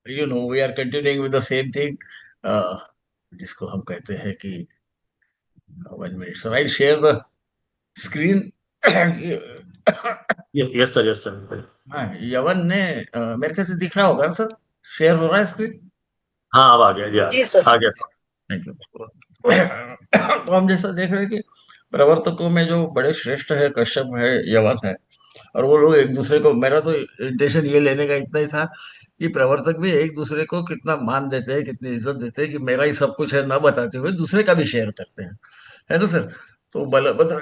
We are continuing with the same thing, जिसको हम कहते हैं कि 1 minute sir, I share the screen. Yes sir, yes sir. हाँ, यवन ने मेरे ख्याल से दिख रहा होगा ना सर, शेयर हो रहा है स्क्रीन। हाँ, अब आ गया जी, जी सर। आ गया सर। Thank you. तो हम जैसा देख रहे हैं कि प्रवर्तकों में जो बड़े श्रेष्ठ है कश्यप है, यवन है, और वो लोग एक दूसरे को, मेरा तो इंटेंशन ये लेने का इतना ही था कि प्रवर्तक भी एक दूसरे को कितना मान देते हैं, कितनी इज्जत देते हैं, कि मेरा ही सब कुछ है ना बताते हुए दूसरे का भी शेयर करते हैं, है ना सर। तो बलभद्र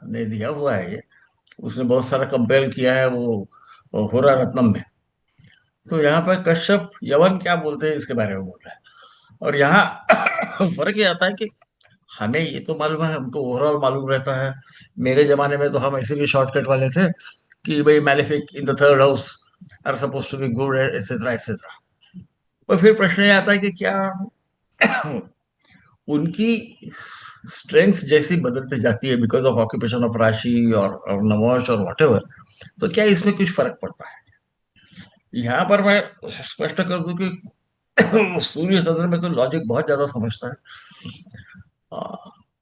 ने दिया हुआ है ये, उसने बहुत सारा कंपेयर किया है वो होरा रत्नम में। तो यहाँ पर कश्यप यवन क्या बोलते हैं इसके बारे में बोल रहा है। और यहाँ फर्क ये आता है कि हमें ये तो मालूम है, हमको ओवरऑल मालूम रहता है। मेरे जमाने में तो हम ऐसे भी शॉर्टकट वाले थे कि भाई malefic in the third house are suppose to be good etcetera etcetera. और फिर प्रश्न ये आता है कि क्या उनकी स्ट्रेंथ जैसी बदलती जाती है बिकॉज ऑफ ऑक्यूपेशन ऑफ राशि और नवोश और वॉट, तो क्या इसमें कुछ फर्क पड़ता है? यहाँ पर मैं स्पष्ट कर दूं कि सूर्य चंद्र में तो लॉजिक बहुत ज्यादा समझता है। आ,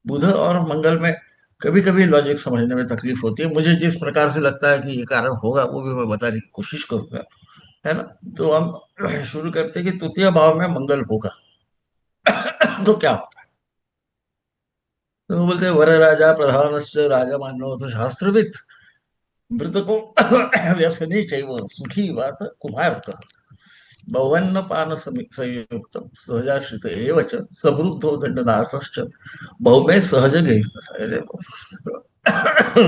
बुध और मंगल में कभी कभी लॉजिक समझने में तकलीफ होती है। मुझे जिस प्रकार से लगता है कि ये कारण होगा वो भी मैं बताने की कोशिश करूंगा, है ना। तो हम शुरू करते हैं कि तृतीय भाव में मंगल होगा तो क्या होता है। तो वो बोलते हैं वर राजा प्रधानश्च राजा मानो तो शास्त्रविद मृतको व्यर्थ नहीं चाहिए, वो सुखी बात कुमार का बहुवन्न पान संयुक्त सहजाश्रित एव च समृद्धो दंडनाथश्च बहुमय सहज गई।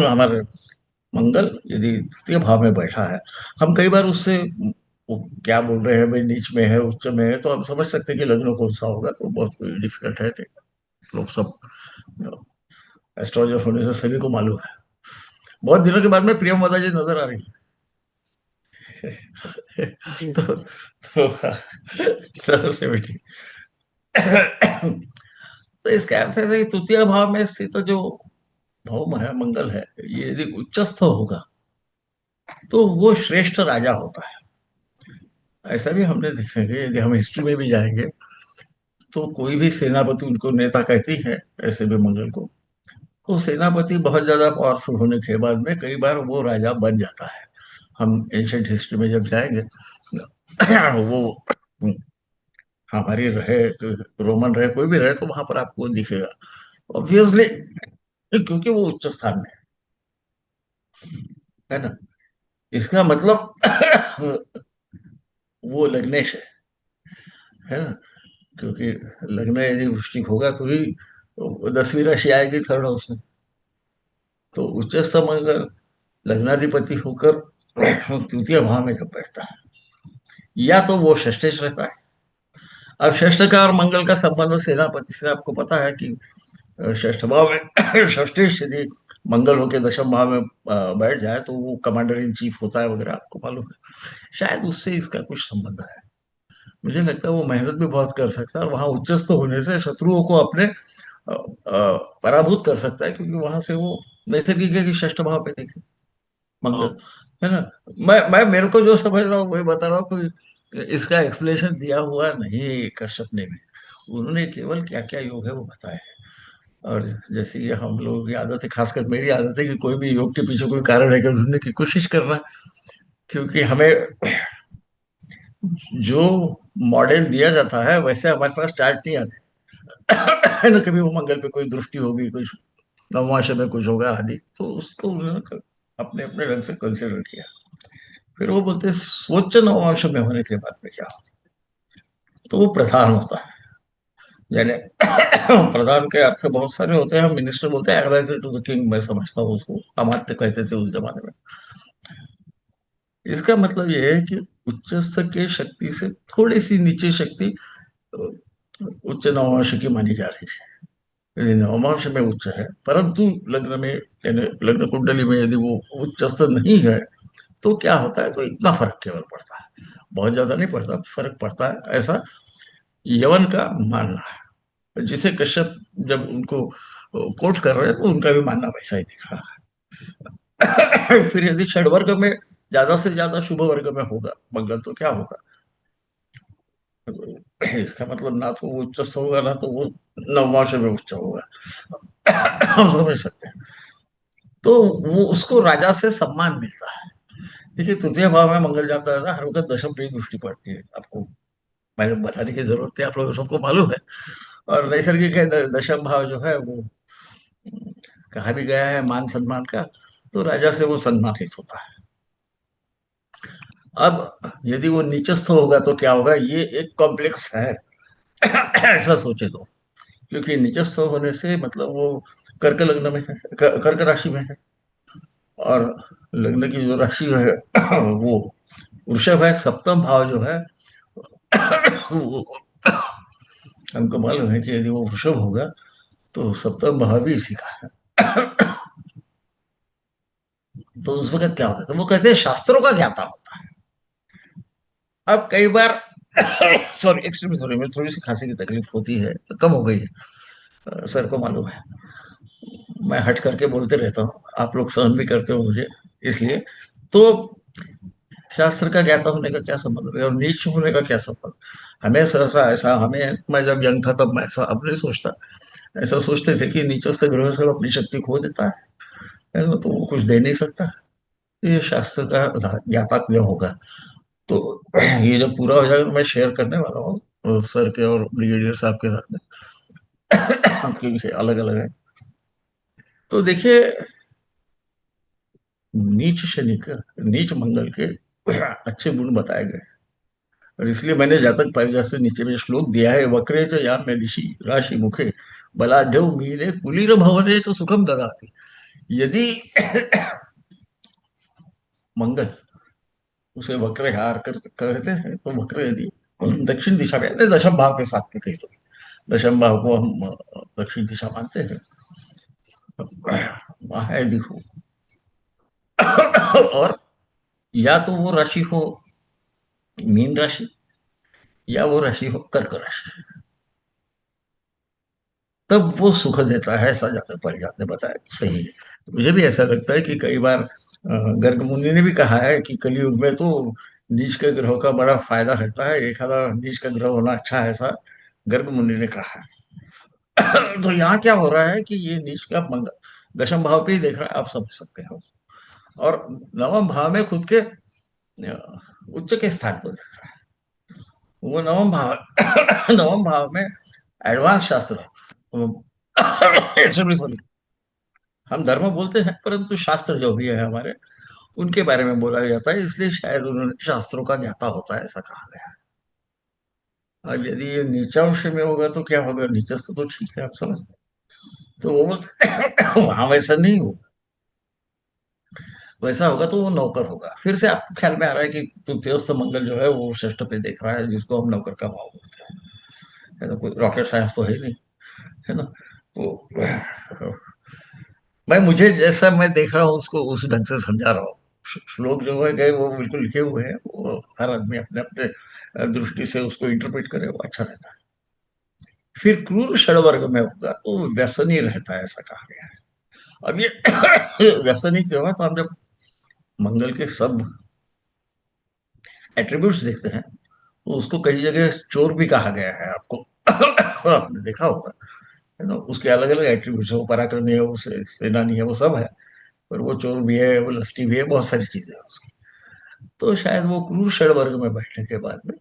हमारे मंगल यदि तृतीय भाव में बैठा है, हम कई बार उससे वो क्या बोल रहे हैं भाई, नीच में है उच्च में है, तो हम समझ सकते हैं कि लग्न कौन सा होगा, तो बहुत कोई डिफिकल्ट है नहीं। लोग सब एस्ट्रोलॉजर होने से सभी को मालूम है। बहुत दिनों के बाद में प्रियम जी नजर आ रही है। जी तो सर। तो चलो से बेटी। तो इसका अर्थ है कि तृतीय भाव में स्थित जो भौम है, मंगल है, ये यदि उच्चस्थ होगा तो वो श्रेष्ठ राजा होता है। ऐसा भी हमने देखेंगे, यदि हम हिस्ट्री में भी जाएंगे तो कोई भी सेनापति, उनको नेता कहती है ऐसे भी मंगल को, तो सेनापति बहुत ज्यादा पावरफुल होने के बाद में कई बार वो राजा बन जाता है। हम एंशंट हिस्ट्री में जब जाएंगे वो हमारी रहे, रोमन रहे, कोई भी रहे, तो वहां पर आपको दिखेगा ऑब्वियसली, क्योंकि वो उच्च स्थान में है ना। इसका मतलब वो लग्नेश है ना, क्योंकि लग्न यदि वृश्चिक होगा तो ही 10वीं राशि आएगी थर्ड हाउस में। तो उच्चस्थ मंगल लग्नाधिपति होकर तृतीय भाव में जब बैठता है, या तो वो षष्ठेश रहता है। अब षष्ठ का और मंगल का संबंध सेनापति से आपको पता है कि षष्ठ भाव में षष्ठेश यदि मंगल होकर दशम भाव में बैठ जाए तो वो कमांडर इन चीफ होता है वगैरह, आपको मालूम है। शायद उससे इसका कुछ संबंध है। मुझे लगता है वो मेहनत भी बहुत कर सकता है, और वहां उच्चस्थ होने से शत्रुओं को अपने पराभूत कर सकता है, क्योंकि वहां से वो नैसर्गिक है कि षष्ठ भाव पे देखे हाँ, मंगल, है ना। मैं मेरे को जो समझ रहा हूँ वही बता रहा हूँ, कोई इसका एक्सप्लेनेशन दिया हुआ नहीं कश्यप ने भी। उन्होंने केवल क्या क्या योग है वो बताया है। और जैसे ये हम लोगों की आदत है, खासकर मेरी आदत है, कि कोई भी योग के पीछे कोई कारण है क्या ढूंढने की कोशिश करना, क्योंकि हमें जो मॉडल दिया जाता है वैसे हमारे पास चार्ट नहीं आते। है ना, कभी वो मंगल पे कोई दृष्टि होगी, कुछ नवमाश में कुछ होगा आदि, तो उसको उन्होंने अपने अपने ढंग से कंसिडर किया। फिर वो बोलते हैं स्वच्छ नवमाश में होने के बाद में क्या होता है, तो वो प्रधान होता है। यानी प्रधान के अर्थ बहुत सारे होते हैं, हम मिनिस्टर बोलते हैं एडवाइजर टू द किंग, मैं समझता हूँ उसको, अमात्य कहते थे उस जमाने में। इसका मतलब ये है कि उच्चस्थ के शक्ति से थोड़ी सी नीचे शक्ति उच्च नवमांश की मानी जा रही है। यदि नवमांश में उच्च है परंतु लग्न में, यानी लग्न कुंडली में यदि वो उच्चस्थ नहीं है, तो क्या होता है, तो इतना फर्क केवल पड़ता है, बहुत ज्यादा नहीं पड़ता, फर्क पड़ता है, ऐसा यवन का मानना है। जिसे कश्यप जब उनको कोट कर रहे हैं तो उनका भी मानना वैसा ही दिख रहा है। फिर यदि षडवर्ग में ज्यादा से ज्यादा शुभ वर्ग में होगा मंगल, तो क्या होगा? इसका मतलब ना तो वो उच्चस्थ होगा, ना तो वो नवमांश में उच्च होगा। हम समझ सकते हैं। तो वो उसको राजा से सम्मान मिलता है। देखिए, तृतीय भाव में मंगल जाता है ना, हर वक्त दशम पे ही दृष्टि पड़ती है आपको। मैंने बताने की जरूरत है, आप लोगों को सबको मालूम है। और नैसर्गिक है, दशम भाव जो है वो कहा भी गया है मान सम्मान का। तो राजा से वो सम्मानित होता है। अब यदि वो नीचस्थ होगा तो क्या होगा, ये एक कॉम्प्लेक्स है। ऐसा सोचे तो। क्योंकि नीचस्थ होने से मतलब वो कर्क लग्न में है, कर्क राशि में है। और लग्न की जो राशि है वो वृषभ है। सप्तम भाव जो है वो हमको मालूम है कि यदि वो वृषभ होगा तो सप्तम भाव भी इसी का है। तो उस वक्त क्या होता है, तो वो कहते हैं शास्त्रों का ज्ञाता होता है। अब कई बार सॉरी, एक्सट्रीमली सॉरी, मुझे थोड़ी सी खांसी की तकलीफ होती है, तो कम हो गई है। सर को मालूम है, मैं हट करके बोलते रहता हूँ, आप लोग सहन भी करते हो मुझे, इसलिए। तो शास्त्र का ज्ञाता होने का क्या संबंध है और नीच होने का क्या संबंध? हमें सहसा ऐसा, हमें, मैं जब यंग था तब मैं ऐसा अब नहीं सोचता। ऐसा सोचते थे कि नीचस्थ ग्रह से अपनी शक्ति खो देता है ना, तो वो कुछ दे नहीं सकता। ये शास्त्र का ज्ञाता क्यों होगा? तो ये जब पूरा हो जाएगा तो मैं शेयर करने वाला हूँ सर के और ब्रिगेडियर साहब के साथ में। आपके विषय अलग अलग है। तो देखिए, नीच शनि का, नीच मंगल के अच्छे गुण बताए गए। और इसलिए मैंने जातक पारिजात से नीचे में श्लोक दिया है, वक्रे च याम में दिशि राशि मुखे बलाढ्यो मीने कुलीर भवने च सुखम ददाति। यदि मंगल उसे वक्र हार कर कहते हैं, तो वक्र यदि दक्षिण दिशा में, नहीं, दशम भाव के साथ में कही तो, दशम भाव को हम दक्षिण दिशा मानते हैं। वहाँ है देखो। और या तो वो राशि हो मीन राशि, या वो राशि हो कर्क राशि, तब वो सुख देता है, ऐसा जातक पारिजात ने बताया, सही है। मुझे भी ऐसा लगता है कि कई बार गर्ग मुनि ने भी कहा है कि कलयुग में तो नीच के ग्रहों का बड़ा फायदा रहता है, एक आधा नीच का ग्रह होना अच्छा है, ऐसा गर्ग मुनि ने कहा है। तो यहाँ क्या हो रहा है कि ये नीच का मंगल दशम भाव पे ही देख रहा है, आप समझ सकते हो। और नवम भाव में खुद के उच्च के स्थान को देख रहा है। वो नवम भाव नवम भाव में एडवांस शास्त्र है। सॉरी, हम धर्म बोलते हैं परंतु शास्त्र जो भी है हमारे, उनके बारे में बोला जाता है, इसलिए शायद उन्होंने शास्त्रों का ज्ञाता होता है, ऐसा कहा गया है। और यदि ये नीचांश में होगा तो क्या होगा, नीचस्थ तो ठीक है, आप समझ। तो वो बोलते वहां वैसा नहीं होगा। वैसा होगा तो वो नौकर होगा। फिर से आपको ख्याल में आ रहा है कि तृतीयस्थ मंगल जो है वो षष्ठ पे देख रहा है, जिसको हम नौकर का भाव बोलते हैं। है ना, कोई रॉकेट साइंस तो है नहीं। है ना। तो मैं, मुझे जैसा मैं देख रहा हूँ उसको उस ढंग से समझा रहा हूँ। श्लोक जो है गए वो बिल्कुल लिखे हुए हैं, वो हर आदमी अपने अपने दृष्टि से उसको इंटरप्रेट करे, वो अच्छा रहता है। फिर क्रूर षड वर्ग में होगा तो व्यसनी रहता है, ऐसा कहा गया है। अब ये व्यसनी क्यों है, तो हम जब मंगल के सब एट्रीब्यूट्स देखते हैं तो उसको कई जगह चोर भी कहा गया है, आपको आपने देखा होगा। है ना, उसके अलग अलग एट्रीब्यूट्स है, वो पराक्रमी है, वो सेनानी है, वो सब है। पर वो चोर भी है, वो लस्टी भी है, बहुत सारी चीजें हैं उसकी। तो शायद वो क्रूर षड वर्ग में बैठने के बाद में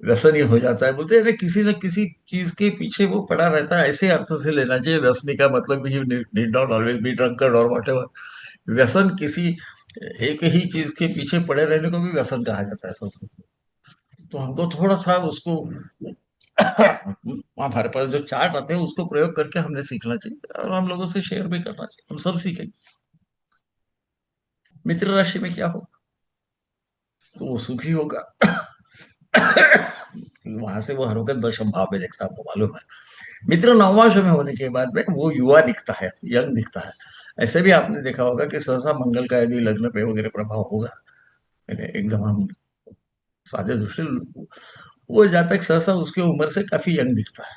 व्यसन ये हो जाता है। बोलते हैं ना, किसी न किसी चीज के पीछे वो पड़ा रहता है, ऐसे अर्थ से लेना चाहिए व्यसनी का मतलब, he need not always be drunkard और व्हाटएवर। व्यसन किसी एक ही चीज के पीछे पड़े रहने को भी व्यसन कहा जाता है संस्कृत में। तो हमको थोड़ा सा उसको हमारे पास जो चार्ट आते हैं उसको प्रयोग करके हमने सीखना चाहिए, और हम लोगों से शेयर भी करना चाहिए, हम सब सीखेंगे। मित्र राशि में क्या हो, तो वो सुखी होगा। वहां से वो हर वक्त दशम भाव में देखता है, आपको मालूम है। मित्र नवमांश में होने के बाद में वो युवा दिखता है, यंग दिखता है। ऐसे भी आपने देखा होगा कि सहसा मंगल का यदि लग्न पे वगैरह प्रभाव होगा, यानी एकदम हम सादे दृष्टि, वो जातक सहसा उसके उम्र से काफी यंग दिखता है।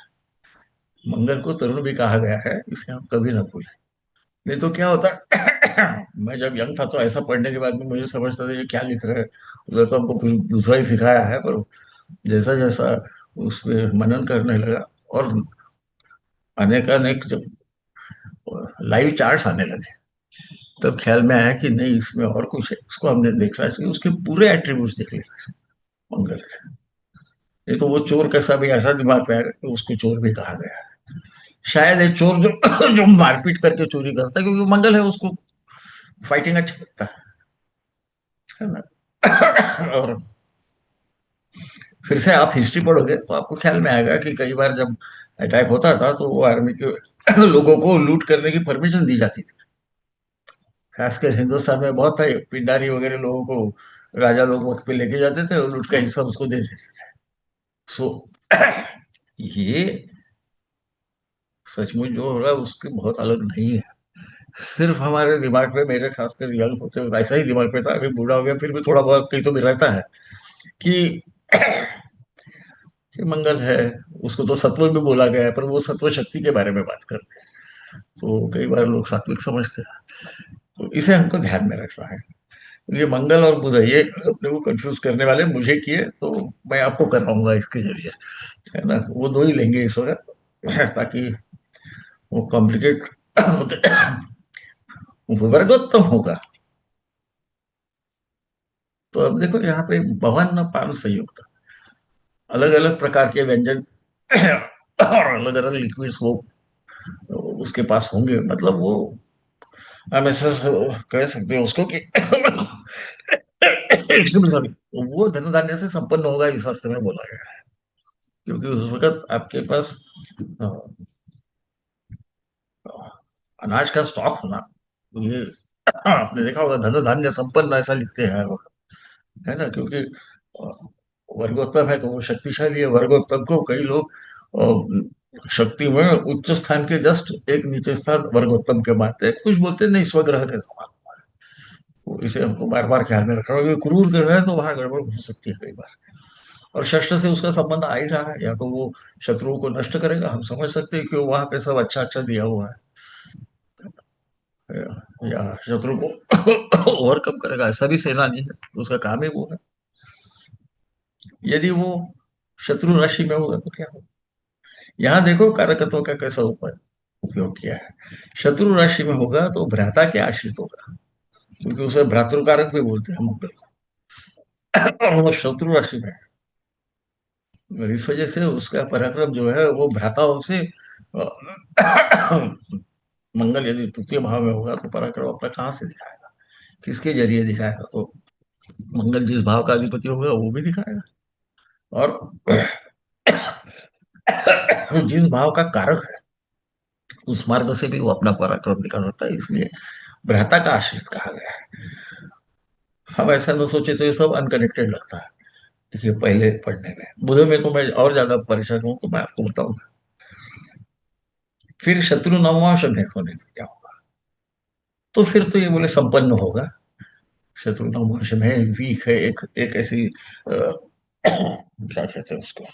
मंगल को तरुण भी कहा गया है, इसे हम कभी ना भूलें। नहीं तो क्या होता है मैं जब यंग था तो ऐसा पढ़ने के बाद में मुझे समझता था ये क्या लिख रहा है, उधर तो हमको कुछ दूसरा ही सिखाया है। पर जैसा जैसा उस पे मनन करने लगा और अनेक अनेक जब लाइव चार्ट्स आने लगे, तब ख्याल में आया कि नहीं, इसमें और कुछ है, उसको हमने देखना चाहिए, उसके पूरे एट्रीब्यूट्स देख लेना चाहिए मंगल के। नहीं तो वो चोर कैसा भी ऐसा दिमाग में आएगा कि उसको चोर भी कहा गया है। शायद एक चोर जो जो मारपीट करके चोरी करता है क्योंकि वो मंगल है, उसको फाइटिंग अच्छा लगता है ना। और फिर से आप हिस्ट्री पढ़ोगे तो आपको ख्याल में आएगा कि कई बार जब अटैक होता था तो वो आर्मी के लोगों को लूट करने की परमिशन दी जाती थी। खासकर हिंदुस्तान में बहुत था, पिंडारी वगैरह लोगों को राजा लोग वक्त पे लेके जाते थे और लूट का हिस्सा उसको दे देते थे। सो ये सचमुच जो हो रहा है उसके बहुत अलग नहीं है। सिर्फ हमारे दिमाग में, मेरे खासकर यंग होते वक्त ऐसा ही दिमाग में था, अभी बूढ़ा हो गया फिर भी थोड़ा बहुत कहीं तो भी रहता है कि कि मंगल है, उसको तो सत्व भी बोला गया है, पर वो सत्व शक्ति के बारे में बात करते हैं। तो कई बार लोग सात्विक समझते हैं, तो इसे हमको ध्यान में रखना है। ये मंगल और बुध है, ये अपने को कंफ्यूज करने वाले मुझे किए, तो मैं आपको करवाऊंगा इसके जरिए, है ना। वो दो ही लेंगे इस वक्त ताकि वो कॉम्प्लिकेट होते। वर्गोत्तम होगा तो अब देखो यहाँ पे भवन पान संयुक्त, अलग अलग प्रकार के व्यंजन और अलग अलग लिक्विड्स वो उसके पास होंगे, मतलब वो हम ऐसा कह सकते हैं उसको कि एक्सट्रीमली सॉरी, वो धन धान्य से संपन्न होगा इस अर्थ में बोला गया है। क्योंकि उस वक्त आपके पास अ, अनाज का स्टॉक होना, ये आपने देखा होगा, धन धान्य संपन्न ऐसा लिखते हैं हर वक्त, है ना। क्योंकि अ, वर्गोत्तम है तो वो शक्तिशाली है। वर्गोत्तम को कई लोग शक्ति में उच्च स्थान के जस्ट एक नीचे स्थान वर्गोत्तम के मानते हैं, कुछ बोलते हैं नहीं स्वग्रह के समान। तो इसे हमको बार बार ख्याल में रखना होगा, क्रूर ग्रह है तो वहां गड़बड़ हो सकती है कई बार। और षष्ठ से उसका संबंध आ ही रहा है, या तो वो शत्रुओं को नष्ट करेगा, हम समझ सकते हैं कि वहां पे सब अच्छा अच्छा दिया हुआ है, या शत्रु को ओवरकम करेगा, ऐसा भी सेनानी है, उसका काम ही वो है। यदि वो शत्रु राशि में होगा तो क्या होगा, यहाँ देखो कारकत्व का कैसा उपयोग किया है। शत्रु राशि में होगा तो भ्राता के आश्रित होगा, क्योंकि उसे भ्रातृकारक भी बोलते हैं मंगल को, और वो शत्रु राशि में है। और इस वजह से उसका पराक्रम जो है वो भ्राताओं से मंगल यदि तृतीय भाव में होगा तो पराक्रम अपना कहाँ से दिखाएगा, किसके जरिए दिखाएगा, तो मंगल जिस भाव का अधिपति होगा वो भी दिखाएगा, और जिस भाव का कारक है उस मार्ग से भी वो अपना पराक्रम दिखा सकता है, इसलिए भ्राता का आश्रित कहा गया है। हम ऐसा न सोचे तो ये सब अनकनेक्टेड लगता है। देखिए पहले पढ़ने में बुध में तो मैं और ज्यादा परेशान हूँ, तो मैं आपको बताऊंगा। फिर शत्रु नवमांश भेंट होने पर क्या होगा, तो फिर तो ये बोले संपन्न होगा। शत्रु नवमांश में वीक है, एक एक ऐसी क्या कहते हैं उसको,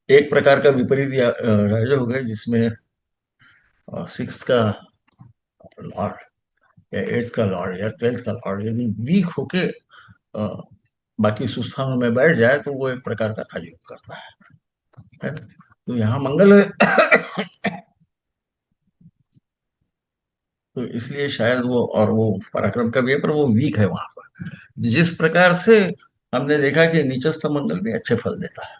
एक प्रकार का विपरीत राज्य होगा जिसमें सिक्स का लॉर्ड या एट्थ का लॉर्ड या ट्वेल्थ का लॉर्ड यदि वीक होके अ, बाकी सुस्थानों में बैठ जाए तो वो एक प्रकार का राजयोग करता है ना? तो यहाँ मंगल है, तो इसलिए शायद वो, और वो पराक्रम का भी है पर वो वीक है वहां पर। जिस प्रकार से हमने देखा कि नीचस्थ मंगल भी अच्छे फल देता है,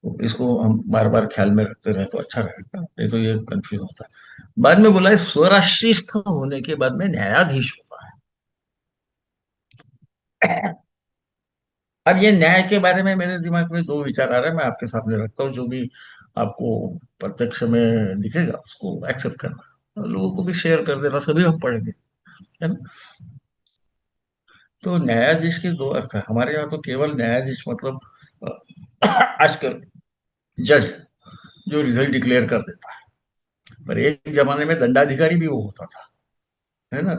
तो इसको हम बार बार ख्याल में रखते रहे तो अच्छा रहेगा, नहीं तो ये कंफ्यूज होता है। बाद में बोला है स्वराष्ट्रीस्थ होने के बाद में न्यायाधीश होता है। अब ये न्याय के बारे में मेरे दिमाग में दो विचार आ रहे हैं, मैं आपके सामने रखता हूँ, जो भी आपको प्रत्यक्ष में दिखेगा उसको एक्सेप्ट करना, लोगों को भी शेयर कर देना, सभी हम पढ़ेंगे, है ना। तो न्यायाधीश के दो अर्थ है हमारे यहाँ, तो केवल न्यायाधीश मतलब आजकल जज जो रिजल्ट डिक्लेयर कर देता है, पर एक जमाने में दंडाधिकारी भी वो होता था, है ना।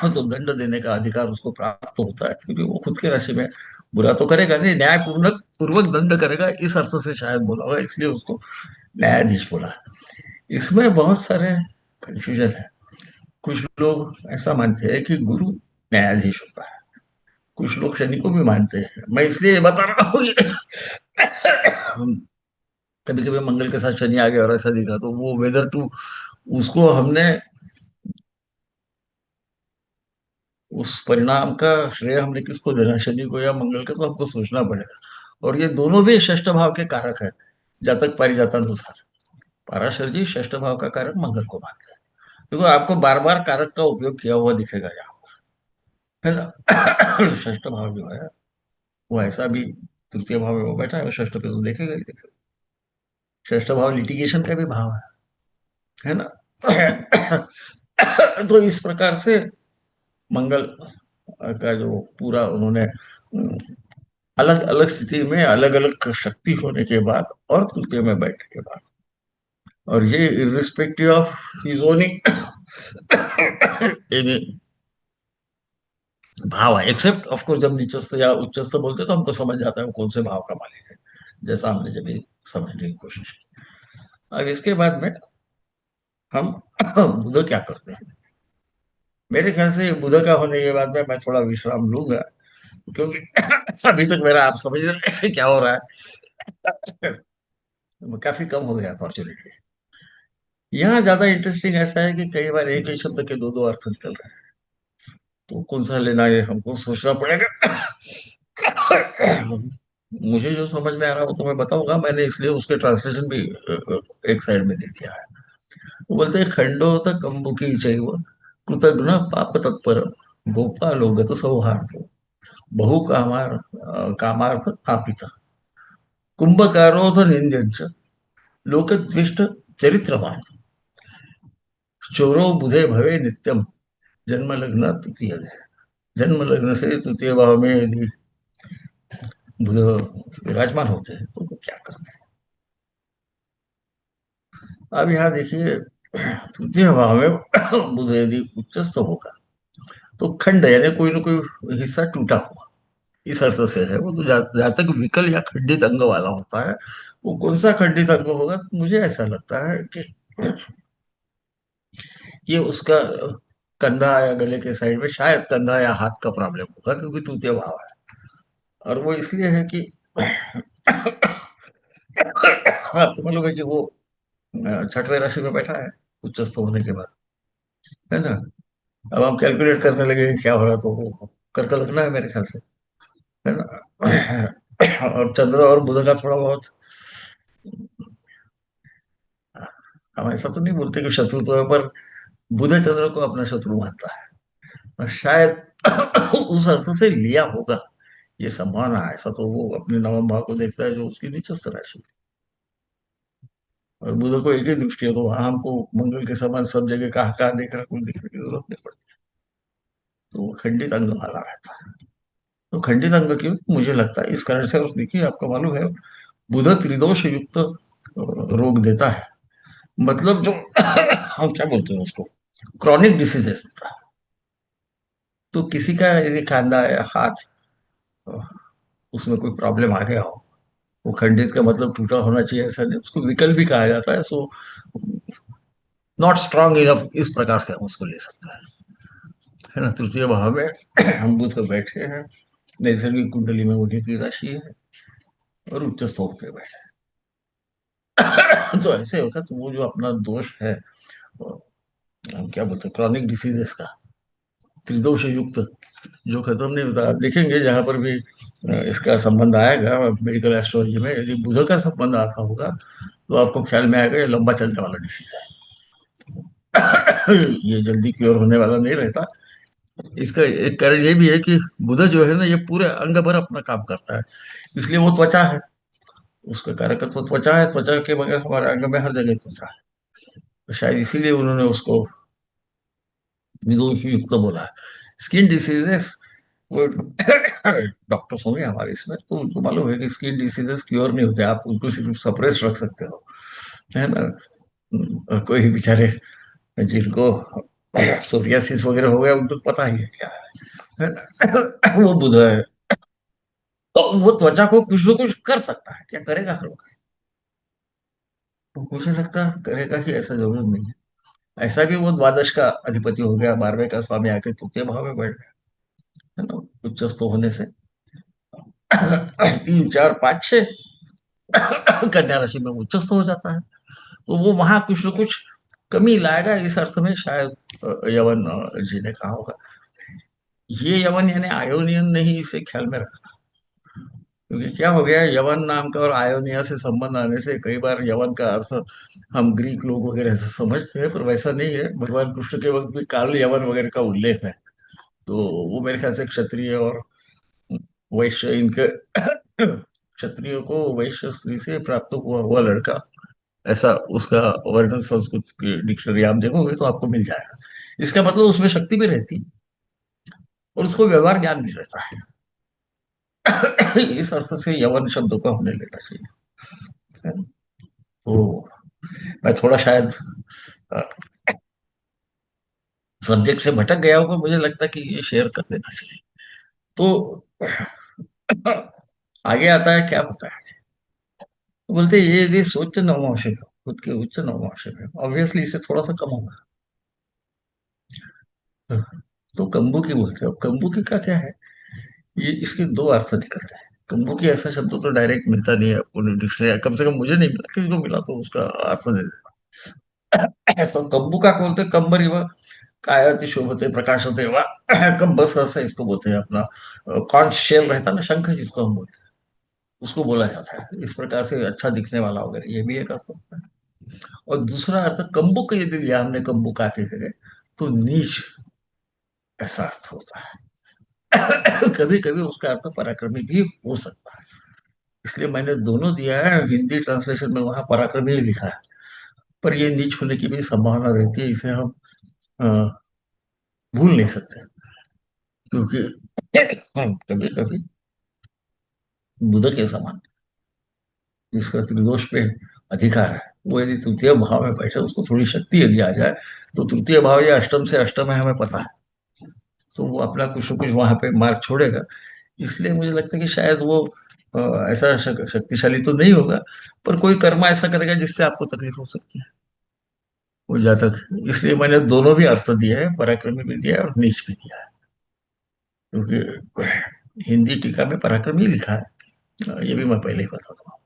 तो दंड देने का अधिकार उसको प्राप्त होता है, क्योंकि वो खुद के राशि में बुरा तो करेगा नहीं, न्याय पूर्वक पूर्वक दंड करेगा, इस अर्थ से शायद बोला होगा, इसलिए उसको न्यायाधीश बोला। इसमें बहुत सारे कंफ्यूजन है। कुछ लोग ऐसा मानते हैं कि गुरु न्यायाधीश होता है, कुछ लोग शनि को भी मानते हैं। मैं इसलिए बता रहा हूँ कि कभी कभी मंगल के साथ शनि आ गया और ऐसा दिखा, तो वो वेदर टू, उसको हमने, उस परिणाम का श्रेय हमने किसको देना, शनि को या मंगल को, तो हमको सोचना पड़ेगा। और ये दोनों भी षष्ठ भाव के कारक है, जातक पारिजातानुसार। पराशर जी षष्ठ भाव का कारक मंगल को मानते हैं। देखो आपको बार बार कारक का उपयोग किया हुआ दिखेगा यहाँ, है ना। षष्ठ भाव जो है वो ऐसा भी, तृतीय भाव में वो बैठा है, वो षष्ठ पे तो देखेगा ही देखेगा। षष्ठ भाव लिटिगेशन का भी भाव है ना। तो इस प्रकार से मंगल का जो पूरा उन्होंने अलग अलग स्थिति में अलग अलग शक्ति होने के बाद और तृतीय में बैठने के बाद, और ये इरिस्पेक्टिव ऑफ हिज ओन भाव है, एक्सेप्ट ऑफ कोर्स जब नीचस्थ या उच्चस्थ बोलते तो हमको समझ जाता है वो कौन से भाव का मालिक है, जैसा हमने जब भी समझने की कोशिश की। अब इसके बाद में हम बुध क्या करते हैं। मेरे ख्याल से बुध का होने के बाद में मैं थोड़ा विश्राम लूंगा, क्योंकि अभी तक मेरा, आप समझ रहे हैं क्या हो रहा है, काफी कम हो गया फॉर्चुनेटली। यहाँ ज्यादा इंटरेस्टिंग ऐसा है कि कई बार एक ही शब्द के दो दो अर्थ निकल रहे हैं, तो कौन सा लेना ये हमको सोचना पड़ेगा। मुझे जो समझ में आ रहा हो तो मैं बताऊंगा, मैंने इसलिए उसके ट्रांसलेशन भी एक साइड में दे दिया है। वो बोलते हैं, खंडोत कंबुकी चैव कृतघ्न पाप तत्पर गोपालोगत सौहार्द बहु कामार्थ तापित कुंभकारोध निंद्यंच लोकद्विष्ट चरित्रवान चोरो बुधे भवे नित्यम जन्म लग्न तृतीय। जन्म लग्न से तृतीय भाव में यदि बुध विराजमान होते हैं तो वो क्या करते हैं। अब यहाँ देखिए, तृतीय भाव में बुध यदि उच्चस्थ होगा तो खंड यानी कोई ना कोई हिस्सा टूटा हुआ, इस अर्थ से है वो, तो जहाँ तक विकल या खंडित अंग वाला होता है, वो कौन सा खंडित अंग होगा, तो मुझे ऐसा लगता है कि ये उसका कंधा या गले के साइड में शायद कंधा या हाथ का प्रॉब्लम होगा, क्योंकि तृतीय भाव है। और वो इसलिए है कि आपको मालूम है कि वो छठवें राशि में बैठा है उच्चस्थ होने के बाद, है ना। अब हम कैलकुलेट करने लगे कि क्या हो रहा, तो वो करके लगना है मेरे ख्याल से, है ना। और चंद्र और बुध का थोड़ा बहुत, हम ऐसा तो नहीं बोलते कि शत्रुत्व है, पर बुध चंद्र को अपना शत्रु मानता है, और शायद उस अर्थ से लिया होगा, ये संभावना है। ऐसा तो वो अपने नवम भाव को देखता है जो उसकी नीचस्थ राशि है। और बुध को एक ही दृष्टि है, तो वहां हमको मंगल के समान सब जगह कहाँ कहाँ देख रहा, कुछ देखने की जरूरत नहीं पड़ती। तो वो खंडित अंग वाला रहता है। तो खंडित अंग क्यों, मुझे लगता है इस कारण से, और देखिए आपको मालूम है बुध त्रिदोष युक्त रोग देता है, मतलब जो हम क्या बोलते हैं उसको, क्रॉनिक डिसीजेस देता है। तो किसी का यदि खांदा या हाथ, उसमें कोई प्रॉब्लम आ गया हो, वो खंडित का मतलब टूटा होना चाहिए ऐसा नहीं, उसको विकल भी कहा जाता है। सो नॉट स्ट्रांग इनफ, इस प्रकार से हम उसको ले सकते हैं, है ना। तृतीय भाव में हम बुध को बैठे हैं, नैसर्गिक कुंडली में उन्हीं की राशि है, और उच्च स्तर पे बैठे हैं। तो ऐसे होगा, तो वो जो अपना दोष है, हम क्या बोलते हैं, क्रॉनिक डिसीजेस का, त्रिदोष युक्त, जो खत्म नहीं होता। आप देखेंगे जहां पर भी इसका संबंध आएगा मेडिकल एस्ट्रोलॉजी में, यदि बुध का संबंध आता होगा, तो आपको ख्याल में आएगा ये लंबा चलने वाला डिसीज है। ये जल्दी क्योर होने वाला नहीं रहता। इसका एक कारण ये भी है कि बुध जो है ना, ये पूरे अंग भर अपना काम करता है, इसलिए वो त्वचा है, उसका कारकत्व त्वचा है, त्वचा के बगैर हमारे अंग में हर जगह त्वचा है। तो शायद इसीलिए उन्होंने उसको विदोष युक्त बोला है। स्किन डिसीजेस, वो डॉक्टर्स होंगे हमारे इसमें, तो उनको मालूम है कि स्किन डिसीजेस क्योर नहीं होते, आप उनको सिर्फ सप्रेस रख सकते हो, है ना। और कोई बेचारे जिनको सोरियासिस वगैरह हो गया, उनको तो पता ही है क्या है ना। वो बुध है, तो वो त्वचा को कुछ ना कुछ कर सकता है, क्या करेगा हर वक्त, तो मुझे लगता है करेगा ही, ऐसा जरूरत नहीं है। ऐसा भी वो द्वादश का अधिपति हो गया, 12वें का स्वामी आके तृतीय भाव में बैठ गया, है ना, उच्चस्थ होने से। 3 4 5 6 कन्या राशि में उच्चस्थ हो जाता है। तो वो वहां कुछ न कुछ कमी लाएगा, इस अर्थ में शायद यवन जी ने कहा होगा। ये यवन यानी आयोनियन नहीं, इसे ख्याल में रखना। क्योंकि क्या हो गया, यवन नाम का और आयोनिया से संबंध आने से कई बार यवन का अर्थ हम ग्रीक लोग वगैरह से समझते हैं, पर वैसा नहीं है। भगवान कृष्ण के वक्त भी काल यवन वगैरह का उल्लेख है। तो वो मेरे ख्याल से क्षत्रिय और वैश्य इनके क्षत्रियो को वैश्य स्त्री से प्राप्त हुआ हुआ लड़का, ऐसा उसका वर्णन संस्कृत की डिक्शनरी आप देखोगे तो आपको मिल जाएगा। इसका मतलब उसमें शक्ति भी रहती और उसको व्यवहार ज्ञान भी रहता है। इस अर्थ से यवन शब्द को हमने लेना चाहिए, है ना? तो मैं थोड़ा शायद सब्जेक्ट से भटक गया हूँ, पर मुझे लगता है कि ये शेयर कर देना चाहिए। तो आगे आता है, क्या होता है, तो बोलते हैं ये सोच नवमांश है, खुद के उच्च नवमांश है, ऑब्वियसली इससे थोड़ा सा कम होगा। तो कंबुकी बोलते हैं। अब कंबुकी का क्या है, ये इसके दो अर्थ निकलते हैं। कंबुकी ऐसा शब्द तो डायरेक्ट मिलता नहीं है पूरी डिक्शनरी, कम से कम मुझे नहीं मिला, किसी को मिला तो उसका अर्थ दे दे। तो कंबु का बोलते हैं, कंबर इव कायाति शोभते प्रकाशते वा कंबस ऐसा इसको बोलते हैं। अपना कॉन्च शेल रहता है ना, शंख जिसको हम बोलते हैं, उसको बोला जाता है इस प्रकार से, अच्छा दिखने वाला वगैरह, ये भी एक अर्थ होता है। और दूसरा अर्थ कंबु का यदि लिया हमने, कंबु का के जगह, तो नीच, ऐसा अर्थ होता है। कभी कभी उसका अर्थ पराक्रमी भी हो सकता है। इसलिए मैंने दोनों दिया है। हिंदी ट्रांसलेशन में वहां पराक्रमी लिखा है, पर ये नीच होने की भी संभावना रहती है, इसे हम अ, भूल नहीं सकते। क्योंकि कभी कभी बुध के समान जिसका त्रिदोष पे अधिकार है, वो यदि तृतीय भाव में बैठे, उसको थोड़ी शक्ति यदि आ जाए, तो तृतीय भाव या अष्टम से अष्टम है, हमें पता है, तो वो अपना कुछ न कुछ वहां पे मार्ग छोड़ेगा। इसलिए मुझे लगता है कि शायद वो ऐसा शक्तिशाली तो नहीं होगा, पर कोई कर्म ऐसा करेगा जिससे आपको तकलीफ हो सकती है, वो जातक। इसलिए मैंने दोनों भी अर्थ दिए हैं, पराक्रमी भी दिया है और नीच भी दिया है। क्योंकि हिंदी टीका में पराक्रमी लिखा है, ये भी मैं पहले ही बता दूं।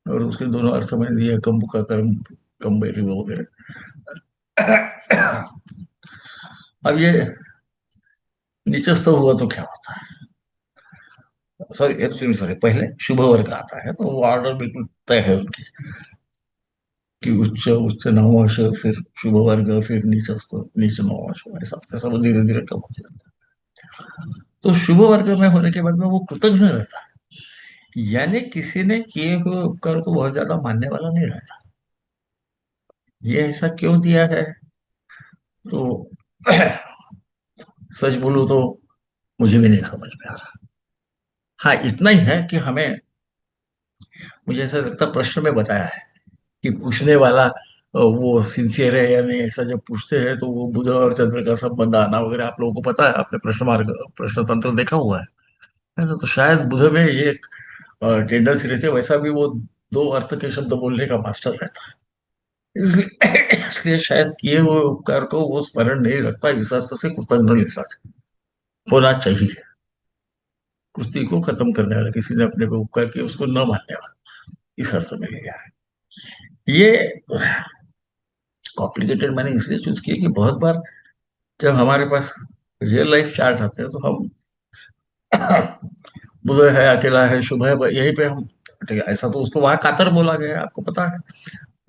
और उसके दोनों अर्थ मैंने दिए, कम्बु का कर्म, कम्बेली वगैरह। अब ये नीचस्थ हुआ तो क्या होता है, सॉरी एक्चुअली सॉरी, पहले शुभ वर्ग आता है, तो वो ऑर्डर बिल्कुल तय है उनकी, कि उच्च उच्च नवमांश, फिर शुभ वर्ग, फिर नीचस्थ, नीच नवमांश, ऐसा ऐसा वो धीरे धीरे कम होते रहता है। तो शुभ वर्ग में होने के बाद में वो कृतज्ञ रहता है, यानी किसी ने किए हुए उपकार को बहुत ज्यादा मानने वाला नहीं रहता। ये ऐसा क्यों दिया है, तो सच बोलूं तो मुझे भी नहीं समझ में आ रहा। हाँ, इतना ही है कि हमें, मुझे ऐसा लगता, प्रश्न में बताया है कि पूछने वाला वो सिंसियर है या नहीं। ऐसा जब पूछते हैं तो वो बुध और चंद्र का संबंध आना वगैरह आप लोगों को पता है, आपने प्रश्न मार्ग, प्रश्न तंत्र देखा हुआ है ना? तो शायद बुध में ये एक टेंडेंसी रहती है, वैसा भी वो दो अर्थ के शब्द बोलने का मास्टर रहता है। इसलिए इसलिए शायद किए हुए उपकार को वो स्मरण नहीं रखता, इस अर्थ से कृतज्ञ लिखना होना चाहिए। कुश्ती को खत्म करने वाला, किसी ने अपने को उपकार किया उसको न मानने वाला, इस अर्थ में लिया है। ये कॉम्प्लिकेटेड मैंने इसलिए चूज किया कि बहुत बार जब हमारे पास रियल लाइफ चार्ट आते हैं, तो हम बुध है, अकेला है, शुभ है, यही पे हम, ठीक है, ऐसा तो उसको वहां कातर बोला गया है, आपको पता है।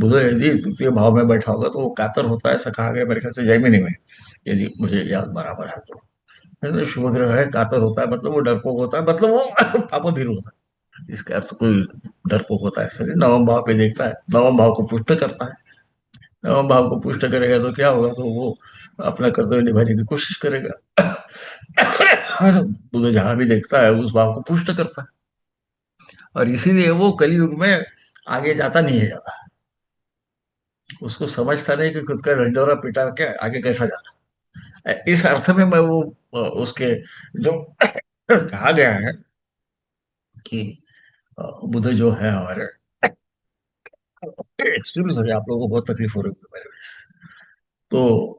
बुध यदि तृतीय भाव में बैठा होगा तो वो कातर होता है, ऐसा कहा गया मेरे ख्याल से जैमिनी में, यदि मुझे याद बराबर है तो। है ना? शुभ ग्रह है, कातर होता है, मतलब वो डरपोक होता है, मतलब वो पापा होता है। इसका अर्थ कोई डरपोक होता है ऐसा नहीं। नवम भाव पे देखता है, नवम भाव को पुष्ट करता है। नवम भाव को पुष्ट करेगा तो क्या होगा, तो वो अपना कर्तव्य निभाने की कोशिश करेगा। और बुध जहां भी देखता है उस भाव को पुष्ट करता है, और इसीलिए वो कलयुग में आगे जाता नहीं है ज्यादा। उसको समझता नहीं कि खुद का ढंडोरा पिटा के आगे कैसा जाना। इस अर्थ में मैं वो उसके जो कहा गया है कि बुध जो है हमारे, एक्सट्रीमली सॉरी, आप लोगों को बहुत तकलीफ हो रही है मेरे वजह से। तो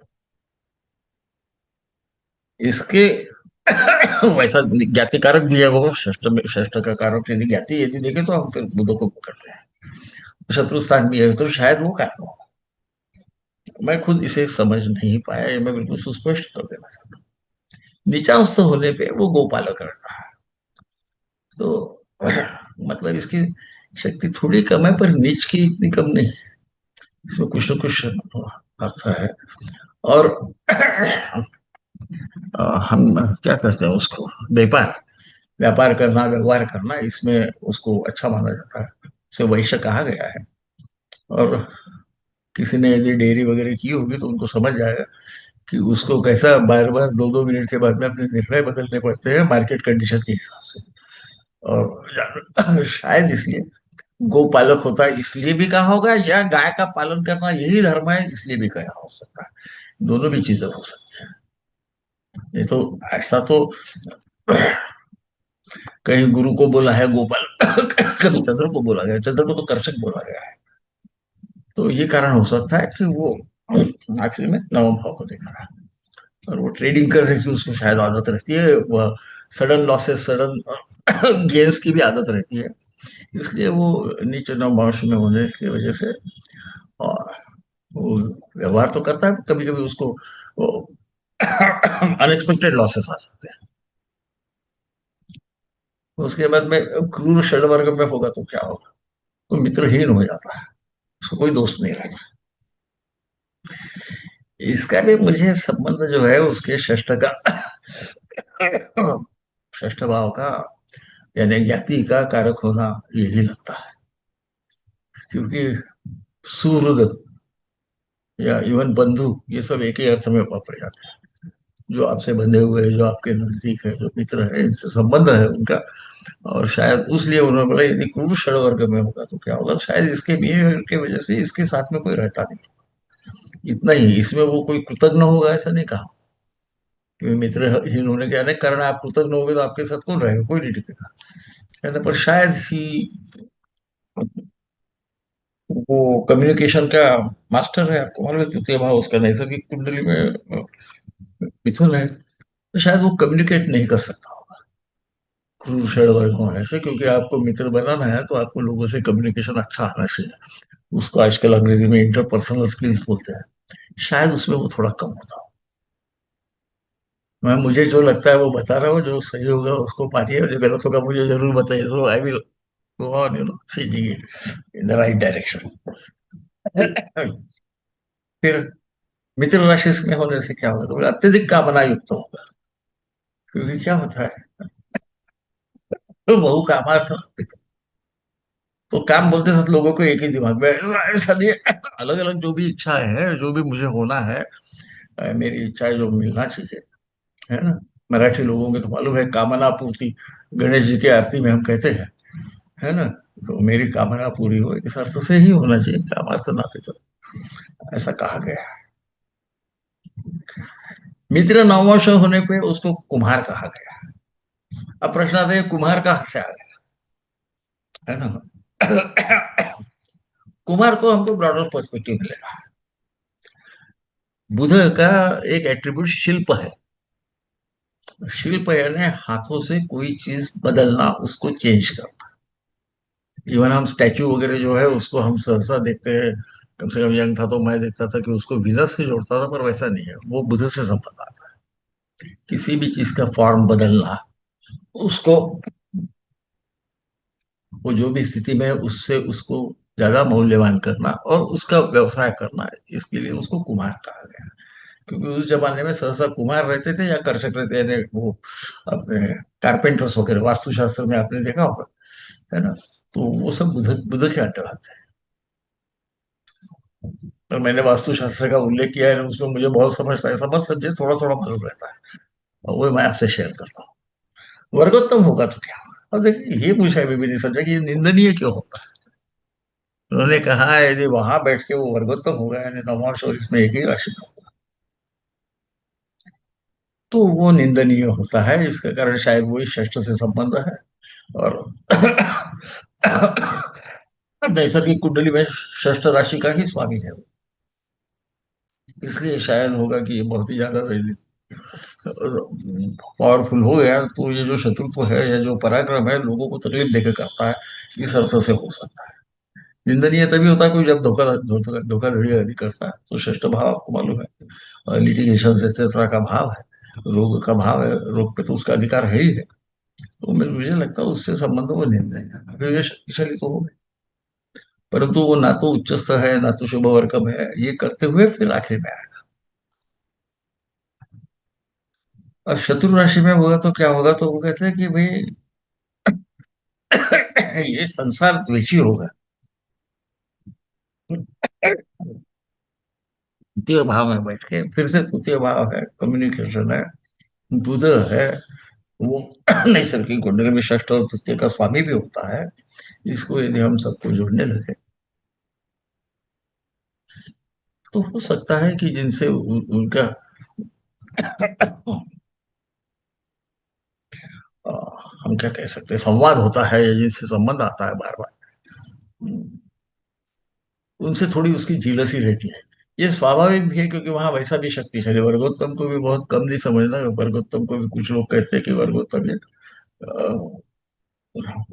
इसके वैसा ज्ञाति कारक भी है वो, षष्ठ में षष्ठ का कारक यदि ज्ञाति यदि देखे तो हम फिर बुधों को पकड़ते हैं। शत्रु स्थान भी है तो शायद वो कारण हो। मैं खुद इसे समझ नहीं पाया, ये मैं बिल्कुल सुस्पष्ट कर देना चाहता हूँ। नीचावस्थ होने पे वो गोपालक रहता है, तो मतलब इसकी शक्ति थोड़ी कम है, पर नीच की इतनी कम नहीं है। इसमें कुछ न कुछ अर्थ है। और हम क्या कहते हैं उसको, व्यापार व्यापार करना, व्यवहार करना, इसमें उसको अच्छा माना जाता है, उसे वैश्य कहा गया है। और किसी ने यदि डेयरी वगैरह की होगी तो उनको समझ जाएगा कि उसको कैसा बार बार 2-2 मिनट के बाद में अपने निर्णय बदलने पड़ते हैं मार्केट कंडीशन के हिसाब से। और शायद इसलिए गोपालक होता है, इसलिए भी कहा होगा, या गाय का पालन करना यही धर्म है इसलिए भी कहा हो सकता है। दोनों भी चीजें हो सकती है। नहीं तो ऐसा तो कहीं गुरु को बोला है गोपाल, कभी चंद्र को बोला गया, चंद्र को तो कर्षक बोला गया है। तो ये कारण हो सकता है कि वो आखिर में नवम भाव को देख रहा है, और वो ट्रेडिंग करने की उसको शायद आदत रहती है, वह सडन लॉसेस सडन गेन्स की भी आदत रहती है। इसलिए वो नीचे नवभाष में होने की वजह से, और वो व्यवहार तो करता है, कभी कभी उसको अनएक्सपेक्टेड लॉसेस आ सकते हैं। उसके बाद में क्रूर षड्वर्ग में होगा तो क्या होगा, तो मित्रहीन हो जाता है, उसको कोई दोस्त नहीं रहता। इसका भी मुझे संबंध जो है उसके षष्ठ का, षष्ठ भाव का, यानी ज्ञाति का कारक होना यही लगता है। क्योंकि सुहृद या इवन बंधु, ये सब एक ही अर्थ में वापरे जाते हैं। जो आपसे बंधे हुए हैं, जो आपके नजदीक है, जो मित्र है, इनसे संबंध है उनका। और शायद उसलिए उन्होंने बोला यदि क्रूर षड्वर्ग में होगा तो क्या होगा, शायद इसके बिहेवियर की वजह से इसके साथ में कोई रहता नहीं। इतना ही, इसमें वो कोई कृतज्ञ होगा ऐसा नहीं कहा। क्योंकि मित्रहीन होने के अनेक कारण है, आप कृतज्ञ होगे तो आपके साथ कौन रहेगा, कोई नहीं टिकेगा, है ना। पर शायद ही वो कम्युनिकेशन का मास्टर है, आपको मालूम है तृतीय भाव उसका नैसर्गिक कुंडली में मिथुन है, तो शायद वो कम्युनिकेट नहीं कर सकता होगा क्रूर षड्वर्ग होने से। क्योंकि आपको मित्र बनाना है तो आपको लोगों से कम्युनिकेशन अच्छा आना चाहिए, उसको आजकल अंग्रेजी में इंटरपर्सनल स्किल्स बोलते हैं। शायद उसमें वो थोड़ा कम होता हो। मैं मुझे जो लगता है वो बता रहा हूँ, जो सही होगा उसको पाइए, और जो गलत होगा मुझे जरूर बताइए, तो I will go on changing it in the right direction. फिर मित्र राशि में होने से क्या होगा, तो बोले अत्यधिक कामना युक्त होगा। क्योंकि क्या होता है, तो बहु कामार्थ, तो काम बोलते साथ लोगों को एक ही दिमाग में, ऐसा नहीं, अलग अलग जो भी इच्छाएं हैं, जो भी मुझे होना है, मेरी इच्छाएं जो मिलना चाहिए, है ना। मराठी लोगों के तो मालूम है कामना पूर्ति, गणेश जी की आरती में हम कहते हैं, है ना। तो मेरी कामना पूरी हो, इस अर्थ से ही होना चाहिए, कामार्थ ना तो ऐसा कहा गया है। मित्र नववर्ष होने पे उसको कुम्हार कहा गया। अब प्रश्न आता है कुम्हार कहाँ से आ गया, है ना। कुम्हार को हमको ब्रॉडर पर्सपेक्टिव में लेना है। बुध का एक एट्रीब्यूट शिल्प है। शिल्प यानी हाथों से कोई चीज बदलना, उसको चेंज करना। इवन हम स्टैचू वगैरह जो है उसको हम सहसा देखते हैं, कम से कम यंग था तो मैं देखता था कि उसको विनस से जोड़ता था, पर वैसा नहीं है, वो बुध से संबंध आता है। किसी भी चीज का फॉर्म बदलना, उसको वो जो भी स्थिति में है उससे उसको ज्यादा मूल्यवान करना और उसका व्यवसाय करना, इसके लिए उसको कुम्हार कहा गया। क्योंकि उस जमाने में सहसा कुम्हार रहते थे या कर्षक रहते, यानी वो अपने कारपेंटर्स वगैरह, वास्तुशास्त्र में आपने देखा होगा, है ना। तो वो सब बुध बुध के अंडर आते हैं। और मैंने वास्तुशास्त्र का उल्लेख किया है, उसमें मुझे बहुत समझता है, समझ समझे थोड़ा थोड़ा मालूम रहता है, और वो मैं आपसे शेयर करता हूँ। वर्गोत्तम होगा तो क्या होगा, अब देखिए ये मुझे अभी भी नहीं समझा कि ये निंदनीय क्यों होता है। उन्होंने कहा यदि वहां बैठ के वो वर्गोत्तम होगा, यानी नवमांश और इसमें एक ही राशि में, तो वो निंदनीय होता है। इसका कारण शायद वही षष्ठ से संबंध है। और नैसर्गिक कुंडली में षष्ठ राशि का ही स्वामी है वो। इसलिए शायद होगा कि ये बहुत ही ज्यादा पावरफुल हो गया, तो ये जो शत्रुत्व है या जो पराक्रम है लोगों को तकलीफ देकर करता है, इस अर्थ से हो सकता है। निंदनीय तभी होता है कोई जब धोखाधड़ी आदि करता है। तो षष्ठ भाव आपको मालूम है, लिटिगेशन एक्सेट्रा का भाव है, रोग का भाव है, रोग पे तो उसका अधिकार है ही है। तो मुझे लगता है उससे संबंध वो निंदनीय है। अगर ये शक्तिशाली तो हो गए, परंतु वो ना तो उच्चस्थ है ना तो शुभ वर्गम है, ये करते हुए फिर आखिर में आएगा। और शत्रु राशि में होगा तो क्या होगा, तो वो कहते हैं कि भाई ये संसार द्वेषी होगा। तृतीय भाव में बैठ के फिर से, तृतीय भाव है कम्युनिकेशन है, बुध है वो नैसर्गिक कुंडली में षष्ठ और तृतीय का स्वामी भी होता है। इसको यदि हम सबको जोड़ने लगे तो हो सकता है कि जिनसे उनका अ, हम क्या कह सकते हैं, संवाद होता है या जिनसे संबंध आता है बार बार, उनसे थोड़ी उसकी जीलसी रहती है। ये स्वाभाविक भी है, क्योंकि वहां वैसा भी शक्तिशाली वर्गोत्तम को भी बहुत कम नहीं समझना। वर्गोत्तम को भी कुछ लोग कहते हैं कि वर्गोत्तम ये